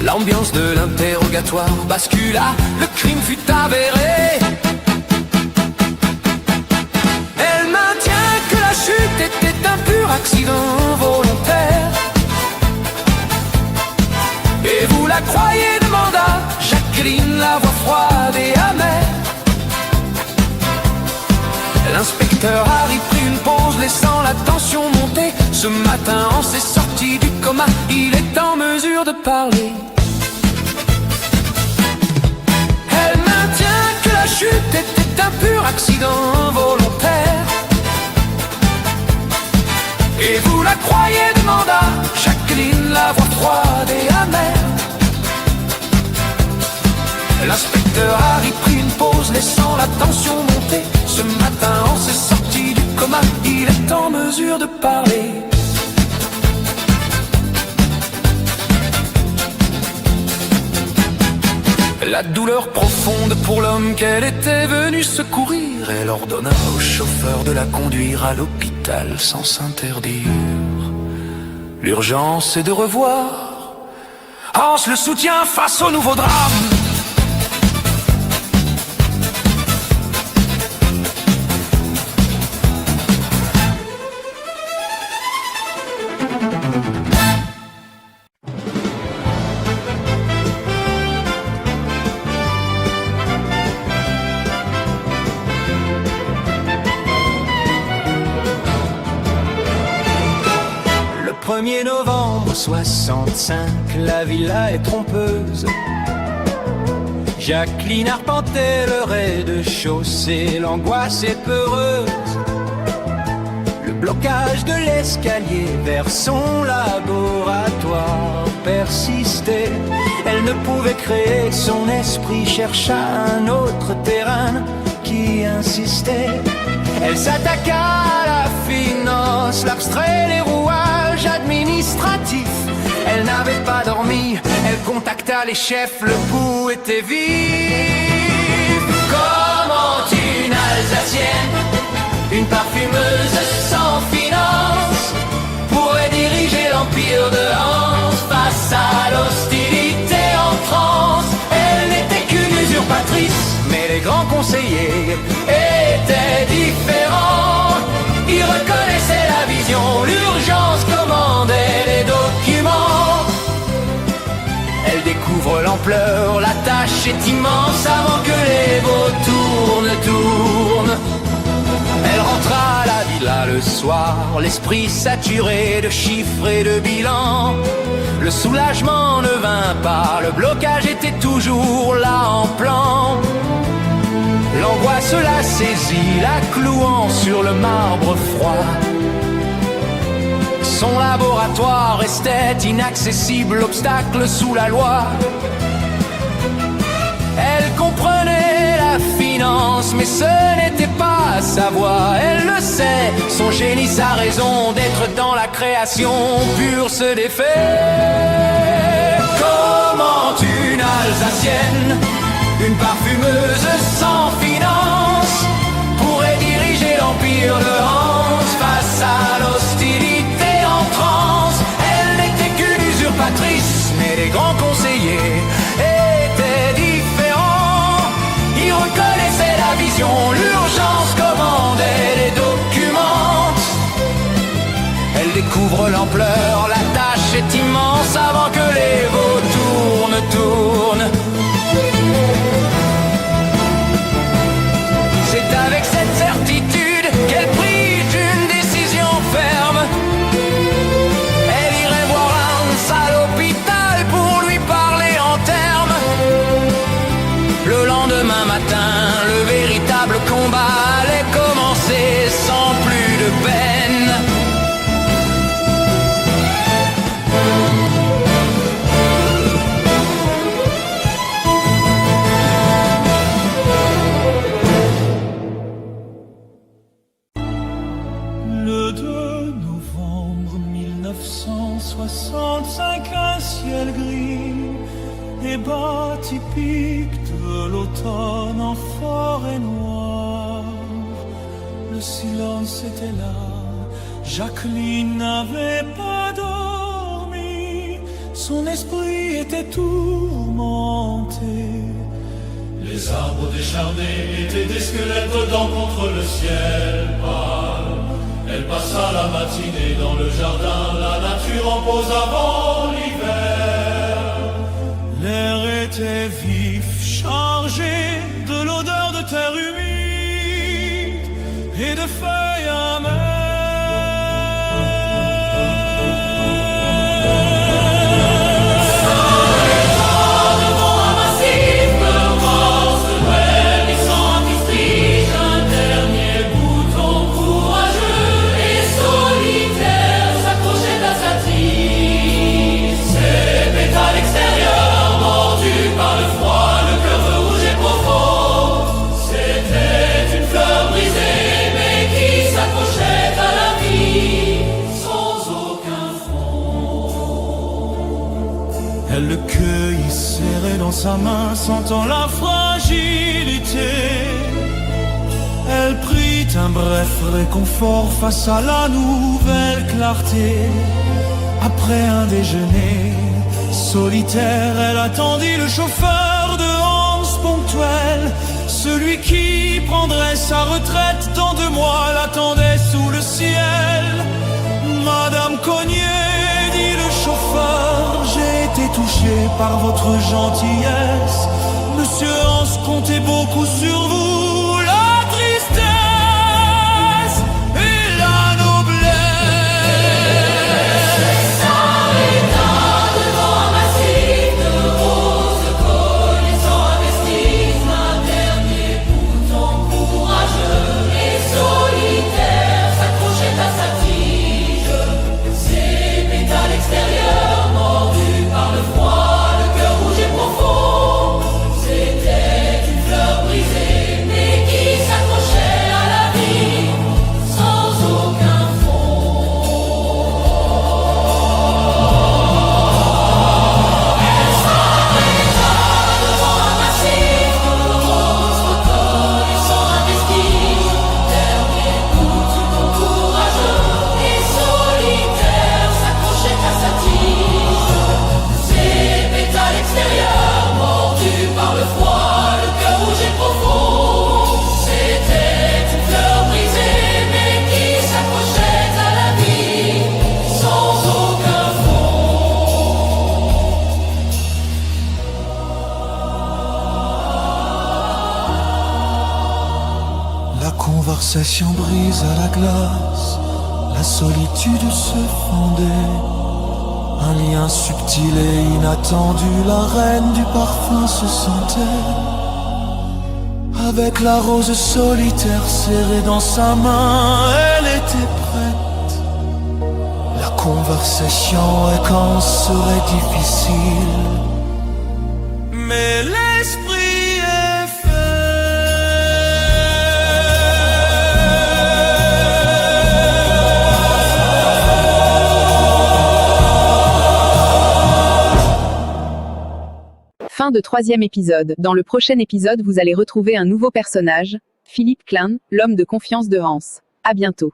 L'ambiance de l'interrogatoire bascula, le crime fut avéré. Elle maintient que la chute était un pur accident volontaire. Et vous la croyez, demanda Jacqueline, la voix froide et amère. L'inspecteur Harry prit une pause, laissant la tension monter. Ce matin, en s'est sorti du coma, il est en mesure de parler. Elle maintient que la chute était un pur accident volontaire. Et vous la croyez, demanda Jacqueline, la voix froide et amère. L'inspecteur Harry prit une pause, laissant la tension monter. Ce matin, on s'est sorti du coma, il est en mesure de parler. La douleur profonde pour l'homme qu'elle était venue secourir, elle ordonna au chauffeur de la conduire à l'hôpital sans s'interdire. L'urgence est de revoir Hans le soutient face au nouveau drame. Le 1er novembre 65, la villa est trompeuse. Jacqueline arpentait le rez-de-chaussée, l'angoisse est peureuse. Le blocage de l'escalier vers son laboratoire persistait. Elle ne pouvait créer, son esprit chercha un autre terrain qui insistait. Elle s'attaqua à la finance, l'abstrait, les rouages administratifs. Elle n'avait pas dormi, elle contacta les chefs, le pouls était vif. Comment une Alsacienne, une parfumeuse sans finance, pourrait diriger l'empire de Hans face à l'hostilité en transe? Elle n'était qu'une usurpatrice, mais les grands conseillers étaient différents. Ils reconnaissaient la vision, l'urgence commandait les documents. Elle découvre l'ampleur, la tâche est immense avant que les vautours ne tournent. Elle rentra à la villa le soir, l'esprit saturé de chiffres et de bilans. Le soulagement ne vint pas, le blocage était toujours là en plan. L'angoisse la saisit, la clouant sur le marbre froid. Son laboratoire restait inaccessible, obstacle sous la loi. Elle comprenait la finance, mais ce n'était pas sa voie. Elle le sait, son génie, sa raison d'être dans la création pure se défait. Comment une Alsacienne, une parfumeuse sans finance, pourrait diriger l'empire de Hans face à l'hostilité en transe? Elle n'était qu'une usurpatrice, mais les grands conseillers étaient différents. Ils reconnaissaient la vision, l'urgence commandait les documents. Elle découvre l'ampleur, la tâche est immense avant que les vautours ne tournent. allait commencer sans plus de peine. Le 2 novembre 1965, un ciel gris et bas typique de l'automne en forêt noire. Le silence était là, Jacqueline n'avait pas dormi, son esprit était tourmenté. Les arbres décharnés étaient des squelettes dents contre le ciel pâle. Elle passa la matinée dans le jardin, la nature en pause avant l'hiver. L'air était vif, chargé de l'odeur de terre humide et de feuilles amères. Elle le cueillit serré dans sa main, sentant la fragilité. Elle prit un bref réconfort face à la nouvelle clarté. Après un déjeuner solitaire, elle attendit le chauffeur de Hans ponctuel. Celui qui prendrait sa retraite dans 2 mois l'attendait sous le ciel. Madame Cognet, dit le chauffeur, j'ai été touché par votre gentillesse. Monsieur Hans comptait beaucoup sur vous, la tristesse et la noblesse. S'arrêta devant un massif de roses connaissant un vestige d'un dernier bouton courageux et solitaire s'accrochait à sa tige. Ses pétales extérieurs mordus par le froid, le cœur rouge et profond. C'était une fleur brisée mais qui s'accrochait à la vie sans aucun fond. Elle s'arrêta devant un massif de roses reconnaissant un vestige, dernier bouton courageux et solitaire s'accrochait à sa tige. Ses pétales extérieurs mordus par le froid, le cœur rouge et profond. C'était une fleur brisée mais qui s'accrochait à la vie sans aucun fond. La conversation brise à la glace, la solitude se fondait. Un lien subtil et inattendu, la reine du parfum se sentait. Avec la rose solitaire serrée dans sa main, elle était prête. La conversation et quand serait difficile, mais l'esprit est Fin de 3e épisode. Dans le prochain épisode, vous allez retrouver un nouveau personnage, Philippe Klein, l'homme de confiance de Hans. À bientôt.